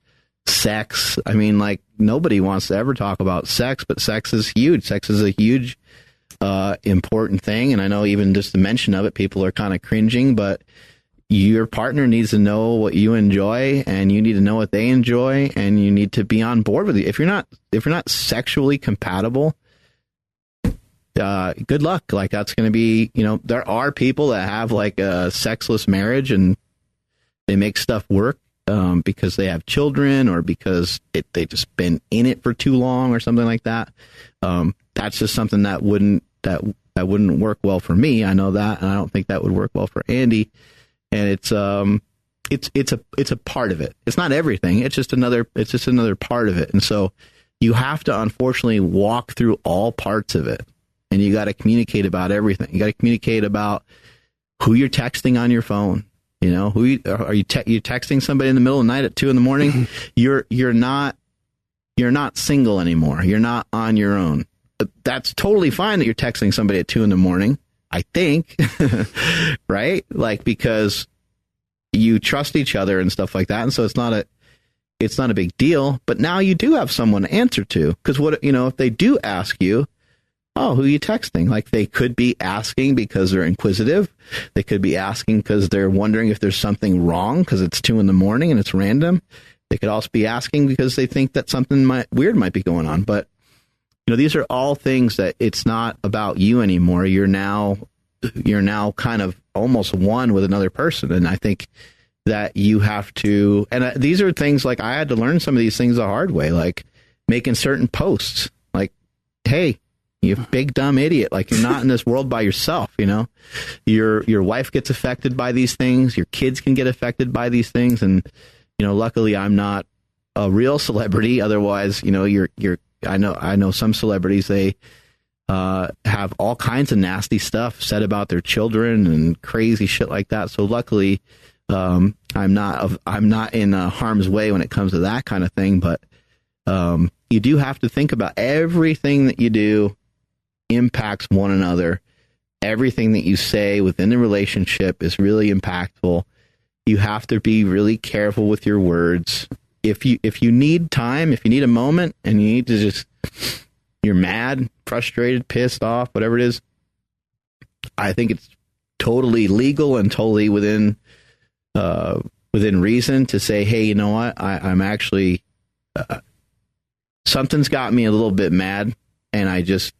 sex. I mean, like nobody wants to ever talk about sex, but sex is huge. Sex is a huge, important thing. And I know even just the mention of it, people are kind of cringing, but your partner needs to know what you enjoy and you need to know what they enjoy and you need to be on board with it. If you're not sexually compatible, good luck. Like that's going to be, there are people that have like a sexless marriage and they make stuff work because they have children or because they just been in it for too long or something like that. That's just something that wouldn't work well for me. I know that, and I don't think that would work well for Andee. And it's a part of it. It's not everything. It's just another part of it. And so you have to unfortunately walk through all parts of it. And you got to communicate about everything. You got to communicate about who you're texting on your phone. Who you're texting somebody in the middle of the night at 2 a.m. You're not single anymore. You're not on your own. But that's totally fine that you're texting somebody at 2 a.m. I think, right? Like because you trust each other and stuff like that, and so it's not a big deal. But now you do have someone to answer to because if they do ask you. Oh, who are you texting? Like they could be asking because they're inquisitive. They could be asking because they're wondering if there's something wrong because it's 2 a.m. and it's random. They could also be asking because they think that something weird might be going on. But, these are all things that it's not about you anymore. You're now kind of almost one with another person. And I think that you have to, and these are things like I had to learn some of these things the hard way, like making certain posts like, hey, you big dumb idiot. Like you're not in this world by yourself. Your wife gets affected by these things. Your kids can get affected by these things. And, luckily I'm not a real celebrity. Otherwise, I know some celebrities, they, have all kinds of nasty stuff said about their children and crazy shit like that. So luckily, I'm not in harm's way when it comes to that kind of thing. But, you do have to think about everything that you do impacts one another. Everything that you say within the relationship is really impactful. You have to be really careful with your words. If you need time, if you need a moment, and you need to just, you're mad, frustrated, pissed off, whatever it is, I think it's totally legal and totally within reason to say, hey, you know what? I'm actually, something's got me a little bit mad, and I just,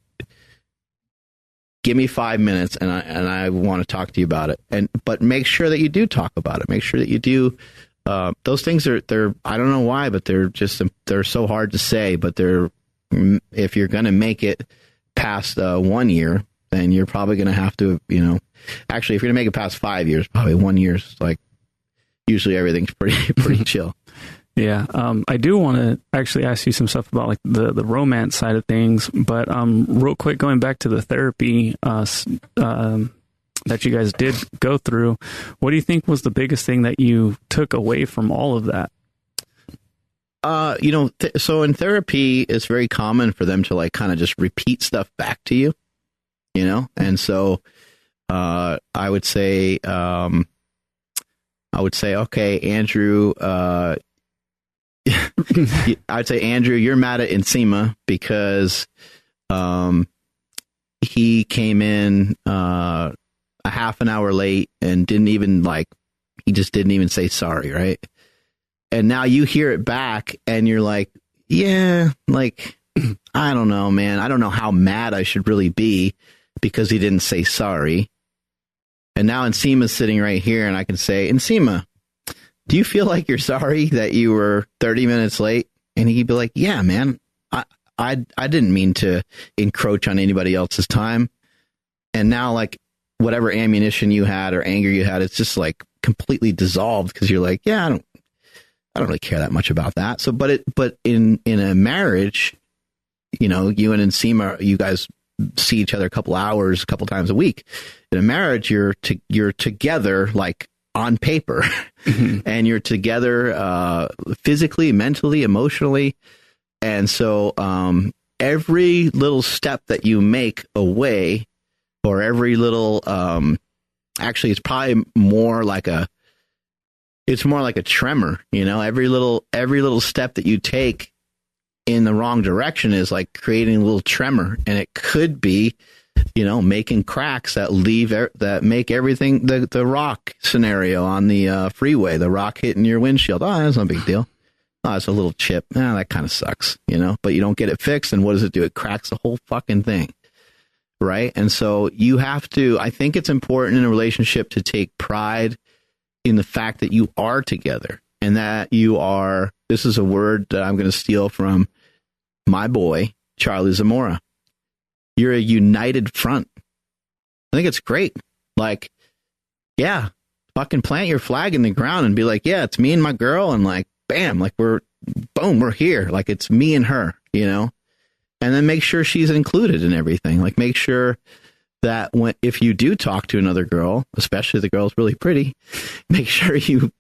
give me 5 minutes and I want to talk to you about it. But make sure that you do talk about it. Make sure that you do. Those things they're I don't know why, but they're so hard to say, but if you're going to make it past 1 year, then you're probably going to have to, actually, if you're going to make it past 5 years, probably 1 year's like, usually everything's pretty chill. Yeah. I do want to actually ask you some stuff about like the romance side of things, but real quick, going back to the therapy that you guys did go through, what do you think was the biggest thing that you took away from all of that? So in therapy, it's very common for them to like kind of just repeat stuff back to you, and so I would say, okay, Andrew, I'd say, Andrew, you're mad at Nsima because he came in a half an hour late and he just didn't even say sorry, right? And now you hear it back and you're like, yeah, like, I don't know, man. I don't know how mad I should really be because he didn't say sorry. And now Nsima's sitting right here and I can say, Nsima, do you feel like you're sorry that you were 30 minutes late? And he'd be like, yeah, man, I didn't mean to encroach on anybody else's time. And now like whatever ammunition you had or anger you had, it's just like completely dissolved because you're like, yeah, I don't really care that much about that. So, but in a marriage, you and Nsima, you guys see each other a couple times a week. In a marriage, you're together, like, on paper, and you're together physically, mentally, emotionally. And so every little step that you make away, or every little, actually, it's probably more like a tremor, every little step that you take in the wrong direction is like creating a little tremor. And it could be, making cracks that make everything, the rock scenario on the freeway, the rock hitting your windshield. Oh, that's no big deal. Oh, it's a little chip. That kind of sucks, but you don't get it fixed. And what does it do? It cracks the whole fucking thing. Right. And so you have to, I think it's important in a relationship to take pride in the fact that you are together and that this is a word that I'm going to steal from my boy, Charlie Zamora. You're a united front. I think it's great. Like, yeah, fucking plant your flag in the ground and be like, yeah, it's me and my girl. And like, bam, like we're here. Like it's me and her, and then make sure she's included in everything. Like make sure that if you do talk to another girl, especially if the girl's really pretty, make sure you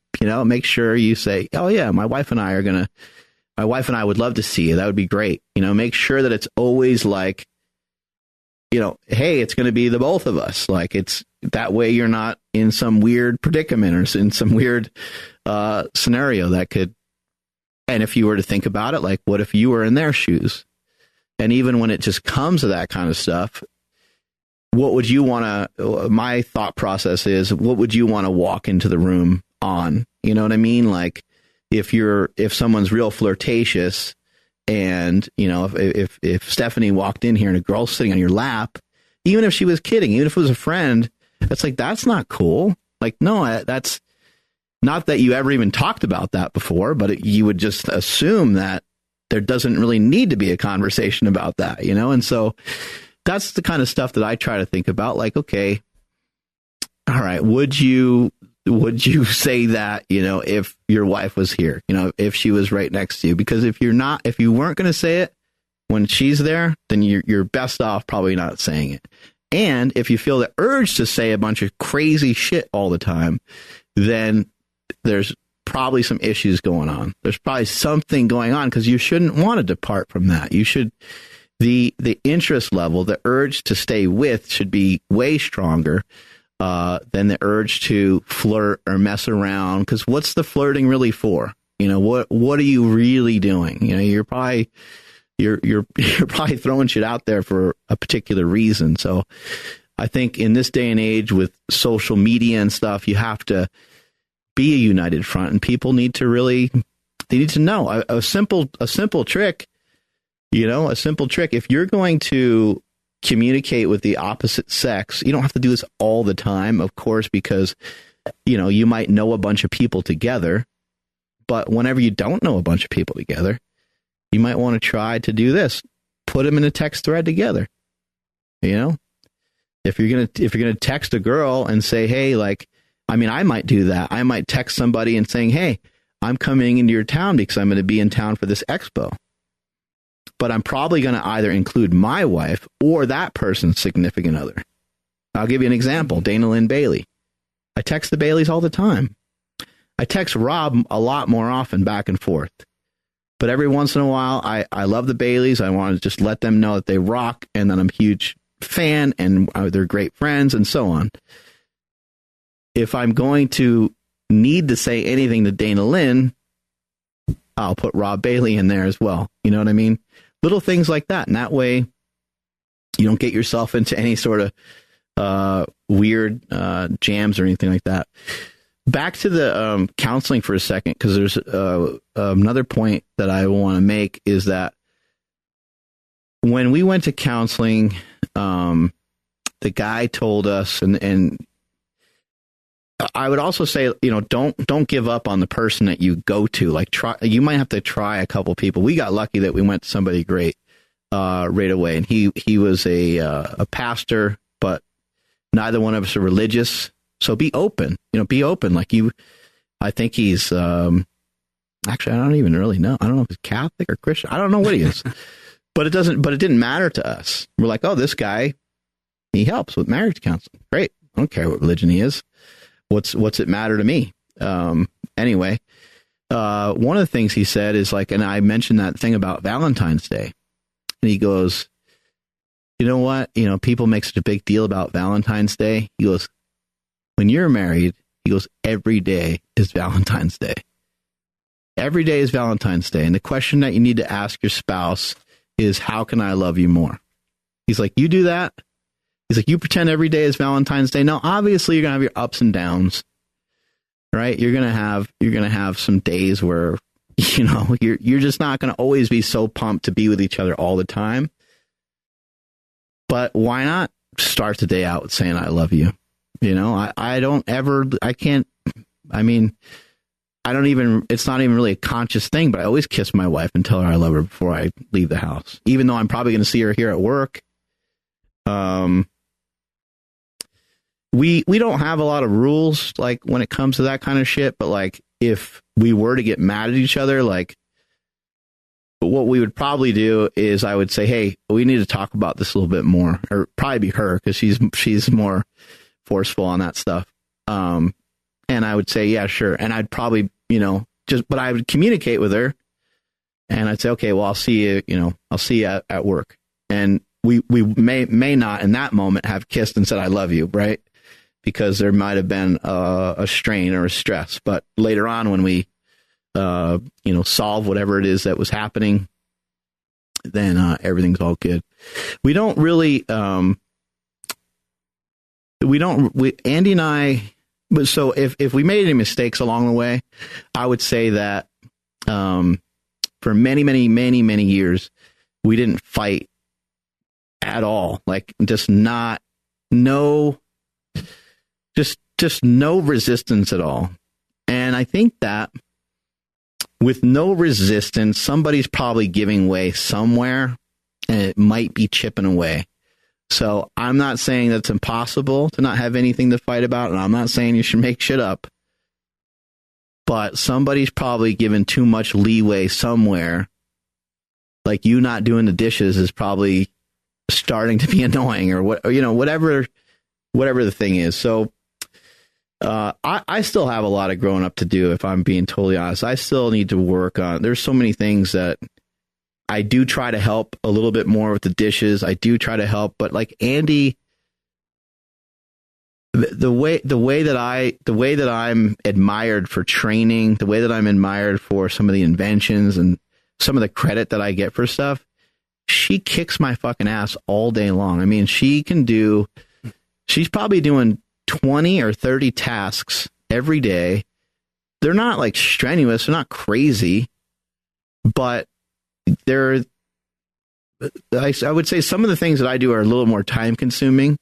say, oh yeah, my wife and I would love to see you. That would be great. Make sure that it's always like, hey, it's going to be the both of us. Like it's that way you're not in some weird predicament or in some weird scenario that could. And if you were to think about it, like what if you were in their shoes? And even when it just comes to that kind of stuff, what would you want to, my thought process is, what would you want to walk into the room on? You know what I mean? Like if someone's real flirtatious and, if Stephanie walked in here and a girl's sitting on your lap, even if she was kidding, even if it was a friend, it's like, that's not cool. Like, no, that's not that you ever even talked about that before, but you would just assume that there doesn't really need to be a conversation about that, And so that's the kind of stuff that I try to think about. Like, okay, all right, would you say that, if your wife was here, if she was right next to you? Because if you weren't going to say it when she's there, then you're best off probably not saying it. And if you feel the urge to say a bunch of crazy shit all the time, then there's probably some issues going on. There's probably something going on because you shouldn't want to depart from that. You should, the interest level, the urge to stay with should be way stronger than the urge to flirt or mess around. Because what's the flirting really for? What are you really doing? You're probably you're probably throwing shit out there for a particular reason. So I think in this day and age with social media and stuff, you have to be a united front, and people need to know a simple trick. A simple trick. If you're going to communicate with the opposite sex, you don't have to do this all the time, of course, because, you might know a bunch of people together. But whenever you don't know a bunch of people together, you might want to try to do this. Put them in a text thread together. If you're gonna text a girl and say, hey, I might do that. I might text somebody and saying, hey, I'm coming into your town because I'm going to be in town for this expo. But I'm probably going to either include my wife or that person's significant other. I'll give you an example. Dana Lynn Bailey. I text the Baileys all the time. I text Rob a lot more often, back and forth. But every once in a while, I love the Baileys. I want to just let them know that they rock and that I'm a huge fan and they're great friends and so on. If I'm going to need to say anything to Dana Lynn, I'll put Rob Bailey in there as well. You know what I mean? Little things like that. And that way you don't get yourself into any sort of weird jams or anything like that. Back to the counseling for a second, because there's another point that I want to make is that when we went to counseling, the guy told us, and I would also say, don't give up on the person that you go to. You might have to try a couple people. We got lucky that we went to somebody great right away, and he was a pastor, but neither one of us are religious. So be open. Be open. I think he's actually, I don't even really know. I don't know if he's Catholic or Christian. I don't know what he is, but it didn't matter to us. We're like, oh, this guy, he helps with marriage counseling. Great. I don't care what religion he is. What's it matter to me? Anyway, one of the things he said is and I mentioned that thing about Valentine's Day, and he goes, you know what? People make such a big deal about Valentine's Day. He goes, when you're married, he goes, every day is Valentine's Day. Every day is Valentine's Day. And the question that you need to ask your spouse is, how can I love you more? He's like, you do that? He's like, you pretend every day is Valentine's Day. Now, obviously, you're going to have your ups and downs, right? You're going to have some days where, you're just not going to always be so pumped to be with each other all the time. But why not start the day out with saying, I love you? It's not even really a conscious thing, but I always kiss my wife and tell her I love her before I leave the house, even though I'm probably going to see her here at work. We don't have a lot of rules, when it comes to that kind of shit, but if we were to get mad at each other, what we would probably do is I would say, hey, we need to talk about this a little bit more, or probably be her, because she's more forceful on that stuff. And I would say, yeah, sure. And I'd probably, but I would communicate with her, and I'd say, okay, well, I'll see you at work. And we may not in that moment have kissed and said, I love you, right? Because there might have been a strain or a stress. But later on, when we, solve whatever it is that was happening, then everything's all good. We don't really, Andee and I, but so if we made any mistakes along the way, I would say that for many, many, many, many years, we didn't fight at all. Just no resistance at all. And I think that with no resistance, somebody's probably giving way somewhere, and it might be chipping away. So I'm not saying that it's impossible to not have anything to fight about, and I'm not saying you should make shit up. But somebody's probably given too much leeway somewhere. You not doing the dishes is probably starting to be annoying, or whatever the thing is. So I still have a lot of growing up to do, if I'm being totally honest. I still need to work on. There's so many things that I do try to help a little bit more with the dishes. I do try to help, but like Andee, the way that I'm admired for training, the way that I'm admired for some of the inventions and some of the credit that I get for stuff, she kicks my fucking ass all day long. I mean, she's probably doing 20 or 30 tasks every day. They're not like strenuous, they're not crazy, but I would say some of the things that I do are a little more time consuming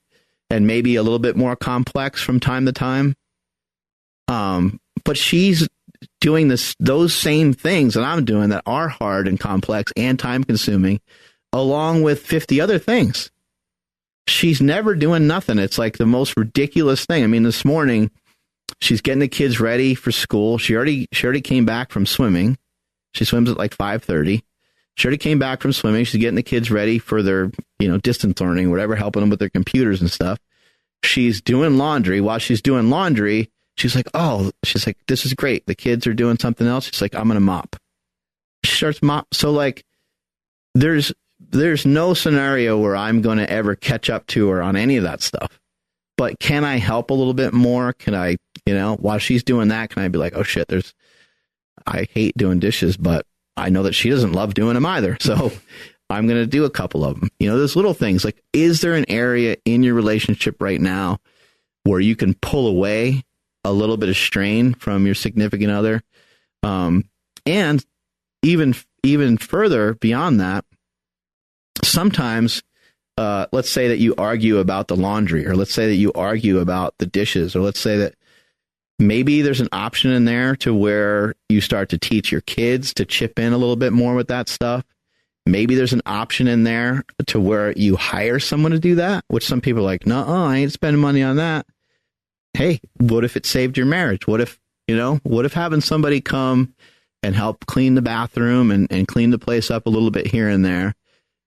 and maybe a little bit more complex from time to time. But she's doing those same things that I'm doing that are hard and complex and time consuming, along with 50 other things. She's never doing nothing. It's like the most ridiculous thing. I mean, this morning she's getting the kids ready for school. She already came back from swimming. She swims at like 5:30. She already came back from swimming. She's getting the kids ready for their, distance learning, whatever, helping them with their computers and stuff. She's doing laundry. While she's doing laundry, she's like, this is great. The kids are doing something else. She's like, I'm going to mop. She starts mop. So like, there's no scenario where I'm going to ever catch up to her on any of that stuff. But can I help a little bit more? Can I, while she's doing that, can I be like, oh shit, I hate doing dishes, but I know that she doesn't love doing them either. So I'm going to do a couple of them. Those little things like, is there an area in your relationship right now where you can pull away a little bit of strain from your significant other? And even further beyond that, sometimes, let's say that you argue about the laundry, or let's say that you argue about the dishes, or let's say that maybe there's an option in there to where you start to teach your kids to chip in a little bit more with that stuff. Maybe there's an option in there to where you hire someone to do that, which some people are like, no, I ain't spending money on that. Hey, what if it saved your marriage? What if having somebody come and help clean the bathroom and clean the place up a little bit here and there.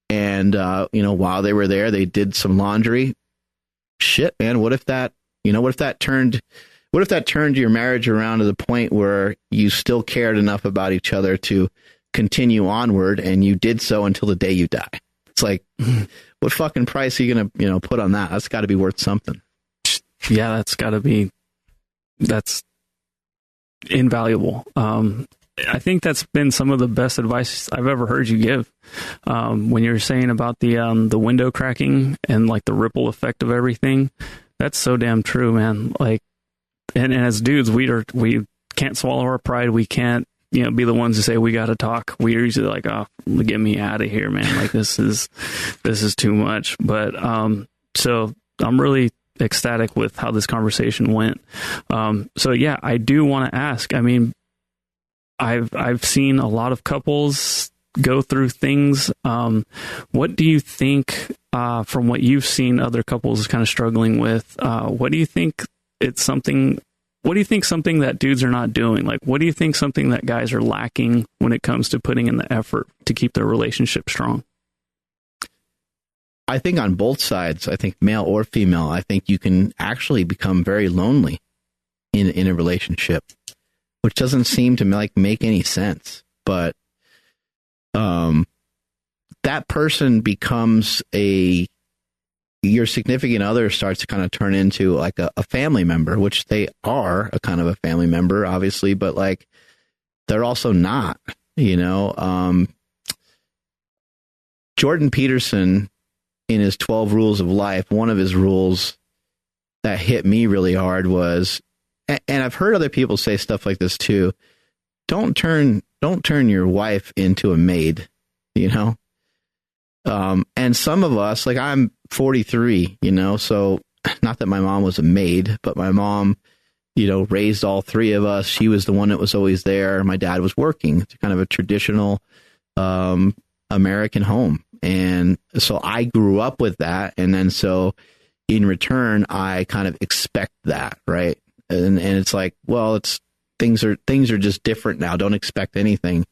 And, while they were there, they did some laundry. Shit, man. What if that turned your marriage around to the point where you still cared enough about each other to continue onward, and you did so until the day you die? It's like, what fucking price are you going to, put on that? That's got to be worth something. Yeah, that's invaluable. I think that's been some of the best advice I've ever heard you give. When you're saying about the window cracking and like the ripple effect of everything, that's so damn true, man. Like, and as dudes, we can't swallow our pride. We can't, be the ones who say we got to talk. We're usually like, oh, get me out of here, man. Like this is too much. But so I'm really ecstatic with how this conversation went. So yeah, I do want to ask. I mean, I've seen a lot of couples go through things. What do you think, from what you've seen other couples kind of struggling with? What do you think something that dudes are not doing? Like, what do you think something that guys are lacking when it comes to putting in the effort to keep their relationship strong? I think on both sides, I think male or female, I think you can actually become very lonely in a relationship, which doesn't seem to make any sense. But that person becomes your significant other starts to kind of turn into like a family member, which they are a kind of a family member, obviously, but like they're also not, Jordan Peterson, in his 12 rules of life, one of his rules that hit me really hard was, and I've heard other people say stuff like this too, don't turn your wife into a maid, and some of us, like I'm 43, so not that my mom was a maid, but my mom, raised all three of us. She was the one that was always there. My dad was working. It's kind of a traditional American home. And so I grew up with that. And then so in return, I kind of expect that. Right. And it's like, well, things are just different now. Don't expect anything.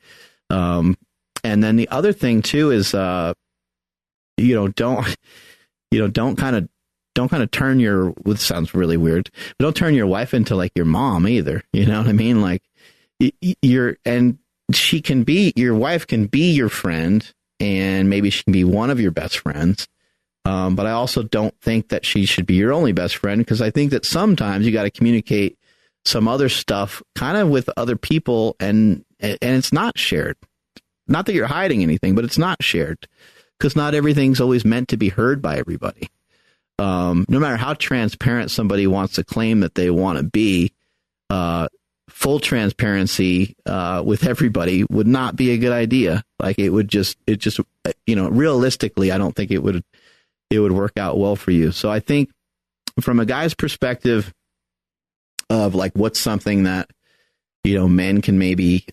And then the other thing too is, don't kind of turn your, which sounds really weird, but don't turn your wife into like your mom either. You know what I mean? Like your wife can be your friend, and maybe she can be one of your best friends. But I also don't think that she should be your only best friend, because I think that sometimes you got to communicate some other stuff kind of with other people, and it's not shared. Not that you're hiding anything, but it's not shared, because not everything's always meant to be heard by everybody. No matter how transparent somebody wants to claim that they want to be, full transparency with everybody would not be a good idea. Like realistically, I don't think it would work out well for you. So I think from a guy's perspective of like, what's something that, men can maybe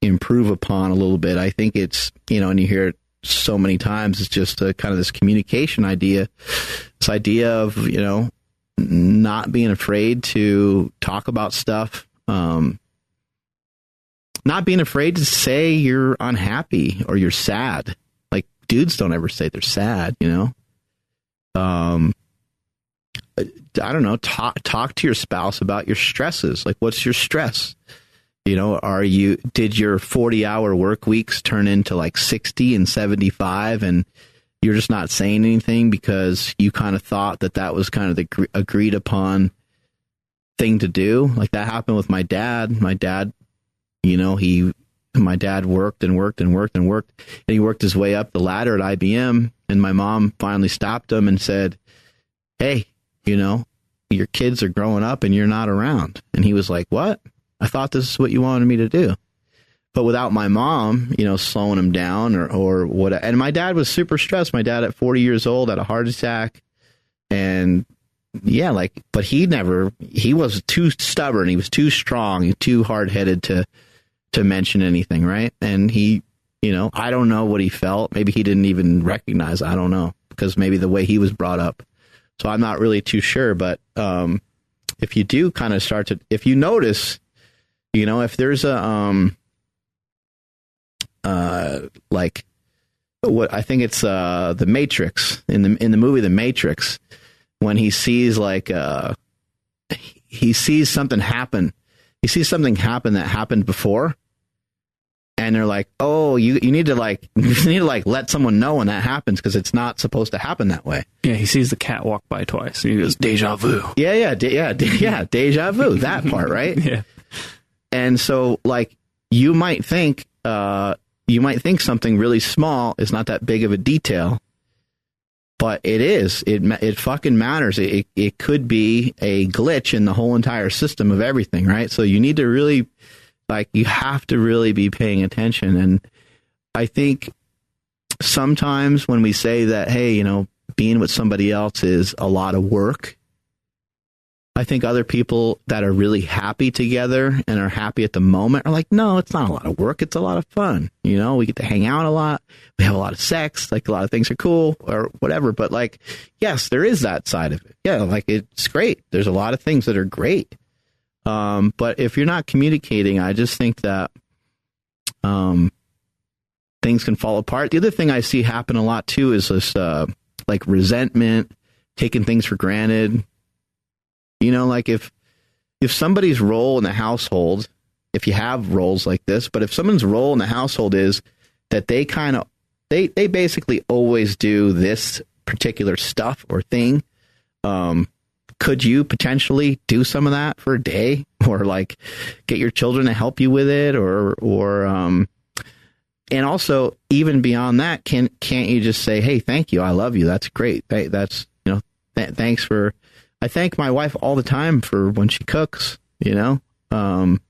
improve upon a little bit, I think it's, and you hear it so many times, it's just kind of this communication idea, this idea of, not being afraid to talk about stuff, not being afraid to say you're unhappy or you're sad. Like, dudes don't ever say they're sad, I don't know, talk to your spouse about your stresses. Like, what's your stress? Did your 40-hour work weeks turn into like 60 and 75, and you're just not saying anything because you kind of thought that was kind of the agreed upon thing to do? Like, that happened with my dad. My dad, my dad worked and worked and worked and worked, and he worked his way up the ladder at IBM, and my mom finally stopped him and said, "Hey, your kids are growing up and you're not around." And he was like, "What? I thought this is what you wanted me to do." But without my mom, slowing him down or what. And my dad was super stressed. My dad at 40 years old had a heart attack. And yeah, but he was too stubborn. He was too strong, too hard headed to mention anything. Right. And he, I don't know what he felt. Maybe he didn't even recognize. I don't know, because maybe the way he was brought up. So I'm not really too sure. But if you do kind of if you notice, if there's like what I think it's the Matrix in the movie The Matrix, when he sees he sees something happen. He sees something happen that happened before, and they're like, "Oh, you need to let someone know when that happens, because it's not supposed to happen that way." Yeah, he sees the cat walk by twice, and he goes, "Deja vu." Yeah, deja vu. That part, right? Yeah. And so, you might think something really small is not that big of a detail, but it is. It fucking matters. It could be a glitch in the whole entire system of everything, right? So you need to really, you have to really be paying attention. And I think sometimes when we say that, hey, being with somebody else is a lot of work, I think other people that are really happy together and are happy at the moment are like, no, it's not a lot of work. It's a lot of fun. We get to hang out a lot. We have a lot of sex. A lot of things are cool or whatever. But yes, there is that side of it. Yeah. It's great. There's a lot of things that are great. But if you're not communicating, I just think that, things can fall apart. The other thing I see happen a lot too is this, resentment, taking things for granted. If somebody's role in the household, if you have roles like this, but if someone's role in the household is that they they basically always do this particular stuff or thing, could you potentially do some of that for a day, or get your children to help you with it, or and also even beyond that, can't you just say, hey, thank you, I love you, that's great, hey, that's thanks for. I thank my wife all the time for when she cooks, I don't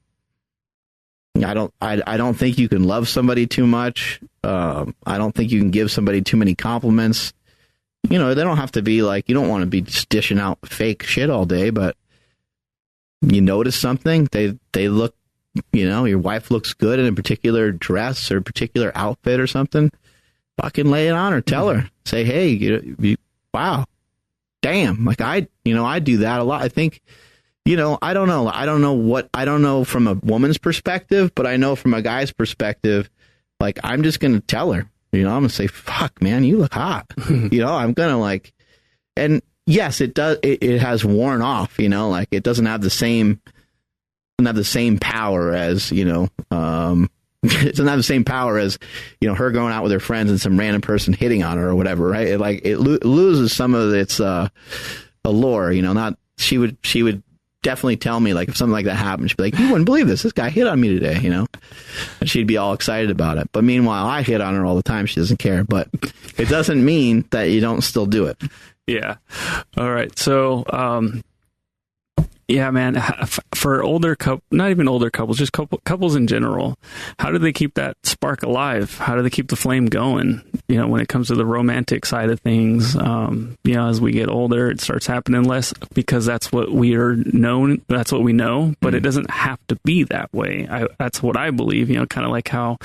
think you can love somebody too much. I don't think you can give somebody too many compliments. They don't have to be you don't want to be just dishing out fake shit all day, but you notice something, they look, your wife looks good in a particular dress or a particular outfit or something, fucking lay it on her, tell her, say, hey, wow. Damn, I do that a lot. I think, I don't know from a woman's perspective, but I know from a guy's perspective, I'm just going to tell her, I'm going to say, fuck, man, you look hot. I'm going to and yes, it does. It has worn off, it doesn't have the same power as, it doesn't have the same power as, her going out with her friends and some random person hitting on her or whatever, right? It loses some of its allure. Not she would definitely tell me, like, if something like that happened, she'd be like, you wouldn't believe this guy hit on me today, and she'd be all excited about it. But meanwhile, I hit on her all the time. She doesn't care, but it doesn't mean that you don't still do it. Yeah. All right. So, yeah, man, for older not even older couples, just couples in general, how do they keep that spark alive? How do they keep the flame going? When it comes to the romantic side of things, as we get older, it starts happening less because that's what we are known. That's what we know, but it doesn't have to be that way. That's what I believe, kind of like how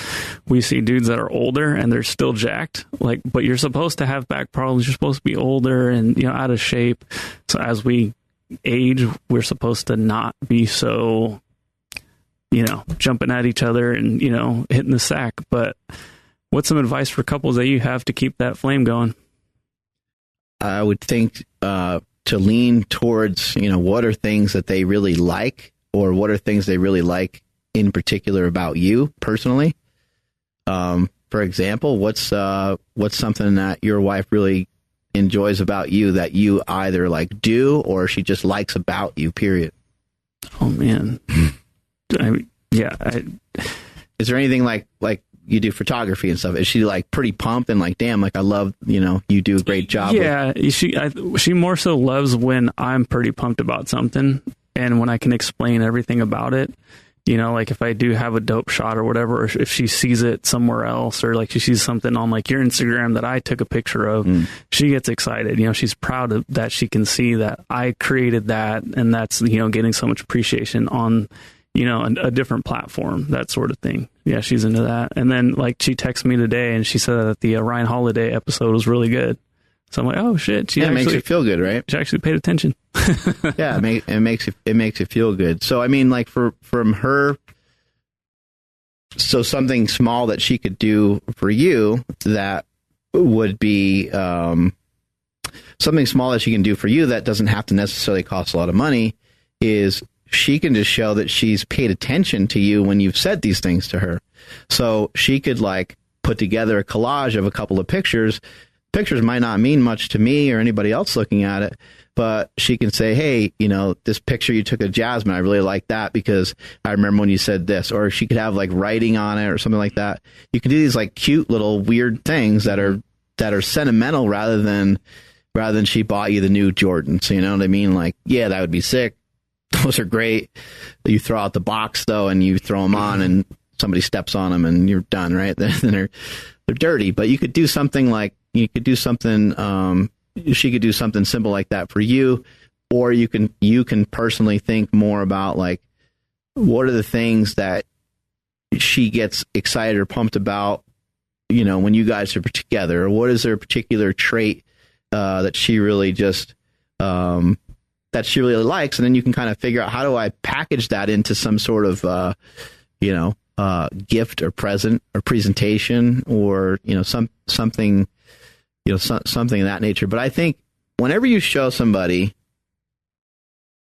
we see dudes that are older and they're still jacked, but you're supposed to have back problems. You're supposed to be older and, out of shape. So as we age, we're supposed to not be so, jumping at each other and, hitting the sack. But what's some advice for couples that you have to keep that flame going? I would think to lean towards, what are things that they really like, or what are things they really like in particular about you personally. For example, what's something that your wife really enjoys about you that you either do or she just likes about you, period? Oh man. Is there anything like you do photography and stuff? Is she pretty pumped and damn, I love, you do a great job? Yeah. She more so loves when I'm pretty pumped about something and when I can explain everything about it. If I do have a dope shot or whatever, or if she sees it somewhere else, or she sees something on your Instagram that I took a picture of, she gets excited. She's proud of that. She can see that I created that, and that's, getting so much appreciation on, a different platform, that sort of thing. Yeah, she's into that. And then she texted me today and she said that the Ryan Holiday episode was really good. So I'm like, oh shit. It makes you feel good, right? She actually paid attention. Yeah, it makes you feel good. So I mean, from her, so something small that she could do for you that would be something small that she can do for you that doesn't have to necessarily cost a lot of money is she can just show that she's paid attention to you when you've said these things to her. So she could put together a collage of a couple of pictures. Pictures might not mean much to me or anybody else looking at it, but she can say, hey, this picture you took of Jasmine, I really like that because I remember when you said this. Or she could have writing on it or something like that. You can do these cute little weird things that are sentimental rather than she bought you the new Jordans. You know what I mean? Yeah, that would be sick. Those are great. You throw out the box though, and you throw them on and somebody steps on them and you're done, right? Then they're dirty, but you could do something she could do something simple like that for you, or you can personally think more about what are the things that she gets excited or pumped about, when you guys are together, or what is there a particular trait that she really likes, and then you can kind of figure out, how do I package that into some sort of gift or present or presentation or something something of that nature. But I think whenever you show somebody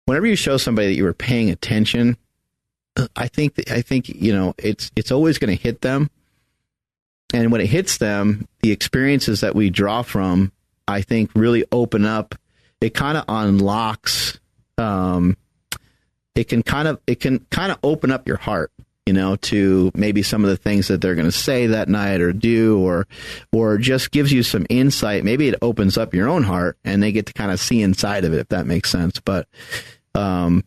that you were paying attention, I think it's always going to hit them. And when it hits them, the experiences that we draw from, I think, really open up. It kind of unlocks. It can kind of open up your heart, to maybe some of the things that they're going to say that night or do, or just gives you some insight. Maybe it opens up your own heart and they get to kind of see inside of it, if that makes sense. But I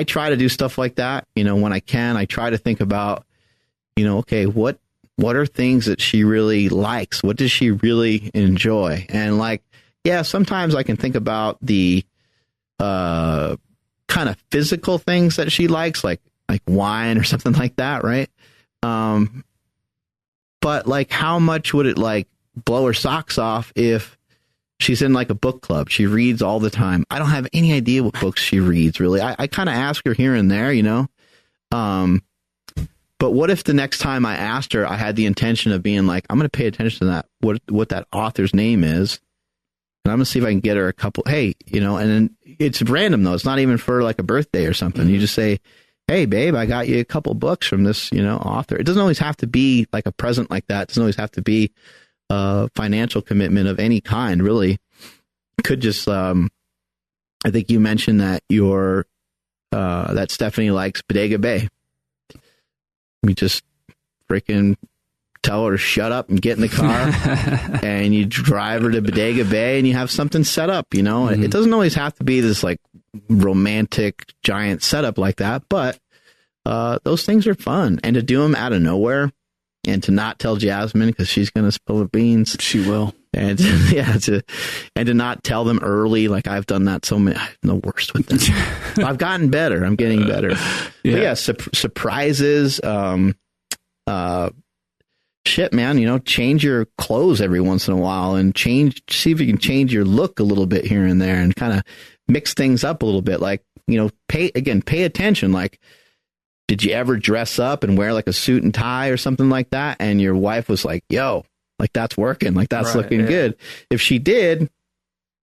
try to do stuff like that, when I can. I try to think about, okay, what are things that she really likes? What does she really enjoy? And sometimes I can think about the kind of physical things that she likes, like wine or something like that, right? But how much would it blow her socks off if she's in a book club? She reads all the time. I don't have any idea what books she reads, really. I kind of ask her here and there, but what if the next time I asked her, I had the intention of being I'm going to pay attention to that, what that author's name is, and I'm going to see if I can get her a couple, hey, and then it's random though. It's not even for a birthday or something. You just say, hey, babe, I got you a couple books from this, author. It doesn't always have to be like a present like that. It doesn't always have to be a financial commitment of any kind, really. It could just, I think you mentioned that that Stephanie likes Bodega Bay. We just freaking tell her to shut up and get in the car and you drive her to Bodega Bay and you have something set up, Mm-hmm. It doesn't always have to be this like romantic giant setup like that, but those things are fun. And to do them out of nowhere and to not tell Jasmine because she's going to spill the beans. She will. And to not tell them early. Like I've done that so many. I'm the worst with them. I've gotten better. I'm getting better. Yeah. Surprises, shit, man, change your clothes every once in a while and see if you can change your look a little bit here and there and kind of mix things up a little bit. Like, pay attention. Like, did you ever dress up and wear like a suit and tie or something like that? And your wife was like, yo, like that's working. Like that's looking good. If she did,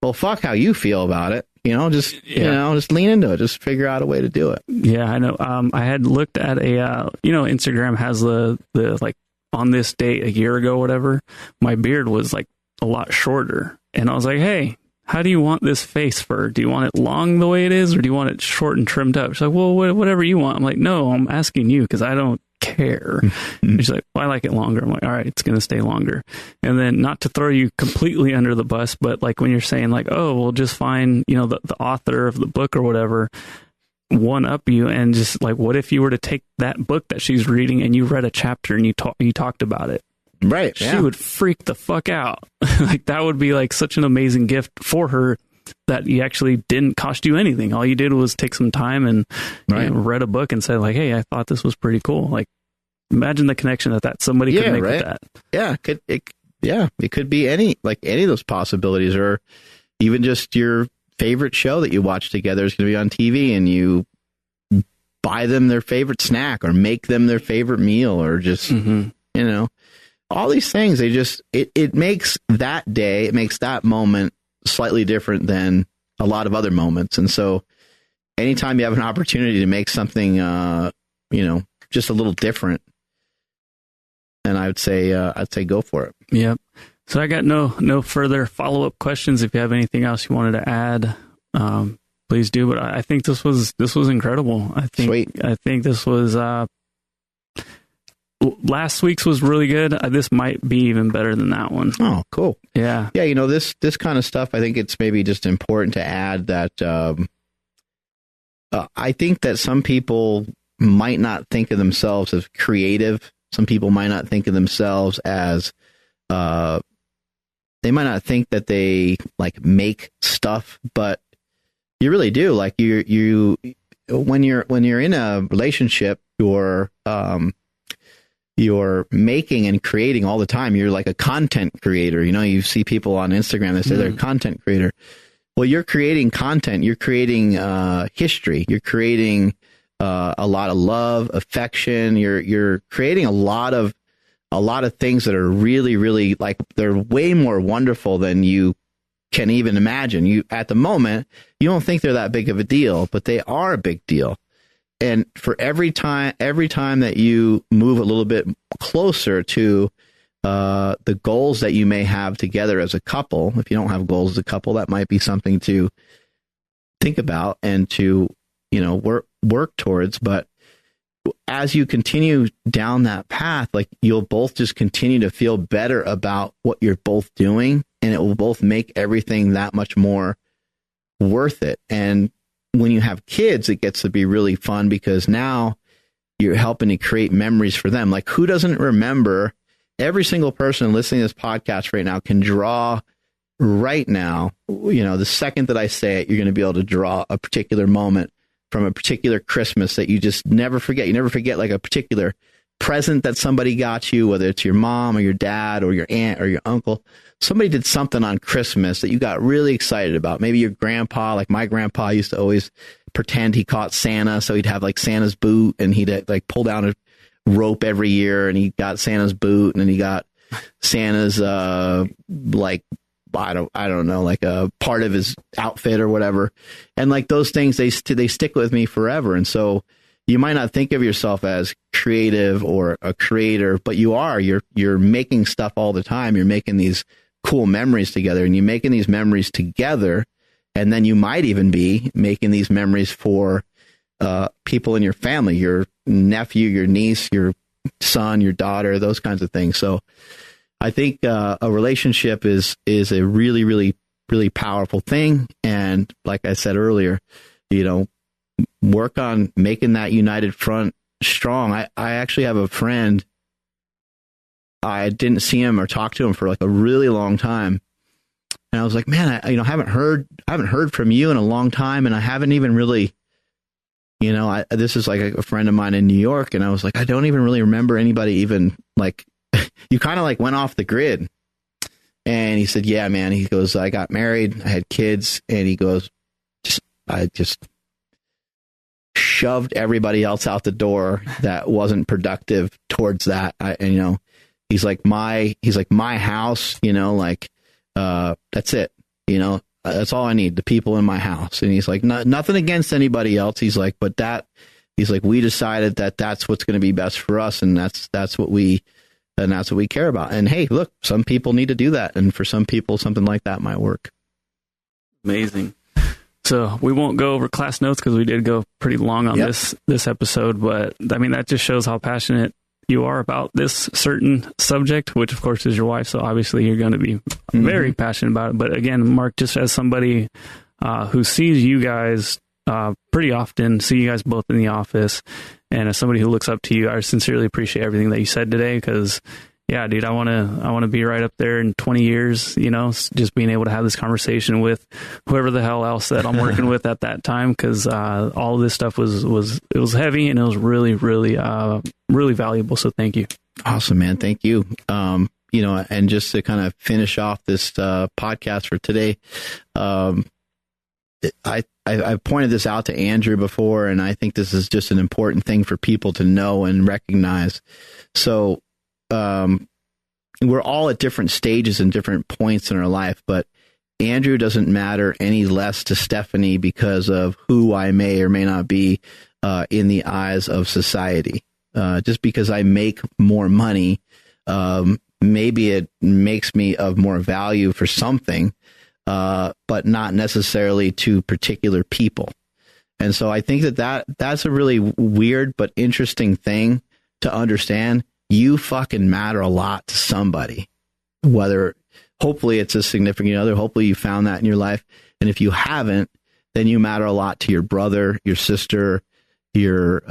well, fuck how you feel about it. Just lean into it. Just figure out a way to do it. Yeah, I know. I had looked at Instagram has the like, on this date a year ago, whatever, my beard was like a lot shorter. And I was like, hey, how do you want this face fur? Do you want it long the way it is or do you want it short and trimmed up? She's like, well, whatever you want. I'm like, no, I'm asking you because I don't care. And she's like, well, I like it longer. I'm like, all right, it's going to stay longer. And then not to throw you completely under the bus, but like when you're saying like, oh, we'll just find, the author of the book or whatever, one up you and just like, what if you were to take that book that she's reading and you read a chapter and you talked about it? Right. She would freak the fuck out. Like that would be like such an amazing gift for her that you actually didn't cost you anything. All you did was take some time and read a book and said like, hey, I thought this was pretty cool. Like imagine the connection that somebody could make with that. Yeah. It could be any of those possibilities or even just your favorite show that you watch together is going to be on TV and you buy them their favorite snack or make them their favorite meal or just, all these things, it makes that day, it makes that moment slightly different than a lot of other moments. And so anytime you have an opportunity to make something, just a little different, and I'd say go for it. Yep. So I got no further follow-up questions. If you have anything else you wanted to add, please do. But I think this was incredible. Sweet. I think this was last week's was really good. This might be even better than that one. Oh, cool. Yeah. Yeah. This kind of stuff, I think it's maybe just important to add that I think that some people might not think of themselves as creative. Some people might not think of themselves as they might not think that they like make stuff, but you really do. Like you when you're in a relationship, you're making and creating all the time. You're like a content creator. You see people on Instagram that say they're a content creator. Well, you're creating content. You're creating history. You're creating a lot of love, affection. You're creating a lot of things that are really, really like they're way more wonderful than you can even imagine. You at the moment, you don't think they're that big of a deal, but they are a big deal. And for every time that you move a little bit closer to the goals that you may have together as a couple, if you don't have goals as a couple, that might be something to think about and to work towards. But as you continue down that path, like you'll both just continue to feel better about what you're both doing, and it will both make everything that much more worth it. And when you have kids, it gets to be really fun because now you're helping to create memories for them. Like who doesn't remember? Every single person listening to this podcast right now can draw right now. The second that I say it, you're going to be able to draw a particular moment from a particular Christmas that you just never forget. You never forget like a particular present that somebody got you, whether it's your mom or your dad or your aunt or your uncle. Somebody did something on Christmas that you got really excited about. Maybe your grandpa, like my grandpa used to always pretend he caught Santa. So he'd have like Santa's boot and he'd like pull down a rope every year and he got Santa's boot and then he got Santa's like I don't know, like a part of his outfit or whatever. And like those things, they stick with me forever. And so, you might not think of yourself as creative or a creator, but you are. You're making stuff all the time. You're making these cool memories together, and you're making these memories together, and then you might even be making these memories for people in your family, your nephew, your niece, your son, your daughter, those kinds of things. So I think a relationship is a really, really, really powerful thing. And like I said earlier, work on making that united front strong. I actually have a friend. I didn't see him or talk to him for like a really long time. And I was like, man, I haven't heard from you in a long time. And I haven't even really, this is like a friend of mine in New York. And I was like, I don't even really remember anybody even like, you kind of like went off the grid. And he said, yeah, man. He goes, I got married, I had kids. And he goes, I just shoved everybody else out the door that wasn't productive towards that. He's like my house, that's it, that's all I need, the people in my house. And he's like, nothing against anybody else. He's like, we decided that that's what's going to be best for us. And that's what we care about. And hey, look, some people need to do that. And for some people, something like that might work. Amazing. So we won't go over class notes because we did go pretty long on this episode, but I mean, that just shows how passionate you are about this certain subject, which of course is your wife. So obviously you're going to be very passionate about it. But again, Mark, just as somebody who sees you guys pretty often, see you guys both in the office, and as somebody who looks up to you, I sincerely appreciate everything that you said today, because yeah, dude, I want to be right up there in 20 years, just being able to have this conversation with whoever the hell else that I'm working with at that time. Cause, all of this stuff was heavy, and it was really, really, really valuable. So thank you. Awesome, man. Thank you. And just to kind of finish off this, podcast for today, I've pointed this out to Andrew before, and I think this is just an important thing for people to know and recognize. So, we're all at different stages and different points in our life, but Andrew doesn't matter any less to Stephanie because of who I may or may not be in the eyes of society. Just because I make more money, maybe it makes me of more value for something, but not necessarily to particular people. And so I think that's a really weird but interesting thing to understand. You fucking matter a lot to somebody, whether hopefully it's a significant other. Hopefully you found that in your life. And if you haven't, then you matter a lot to your brother, your sister, your,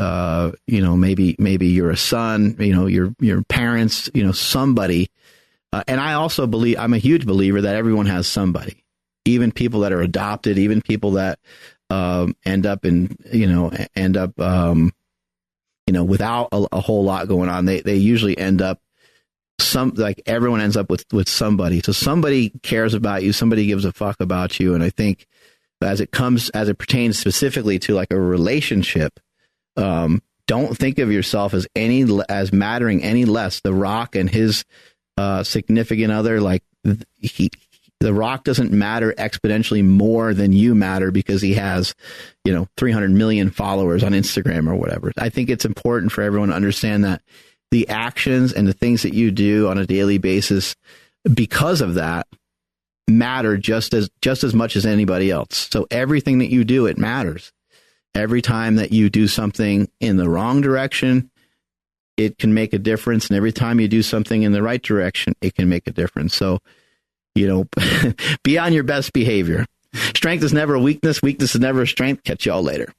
maybe you're a son, your parents, somebody. And I also believe, I'm a huge believer that everyone has somebody, even people that are adopted, even people that end up without a whole lot going on. They usually end up everyone ends up with somebody. So somebody cares about you. Somebody gives a fuck about you. And I think as it pertains specifically to like a relationship, don't think of yourself as mattering any less. The Rock and his significant other, like The Rock doesn't matter exponentially more than you matter because he has, 300 million followers on Instagram or whatever. I think it's important for everyone to understand that the actions and the things that you do on a daily basis, because of that, matter just as much as anybody else. So everything that you do, it matters. Every time that you do something in the wrong direction, it can make a difference. And every time you do something in the right direction, it can make a difference. So, be on your best behavior. Strength is never a weakness. Weakness is never a strength. Catch y'all later.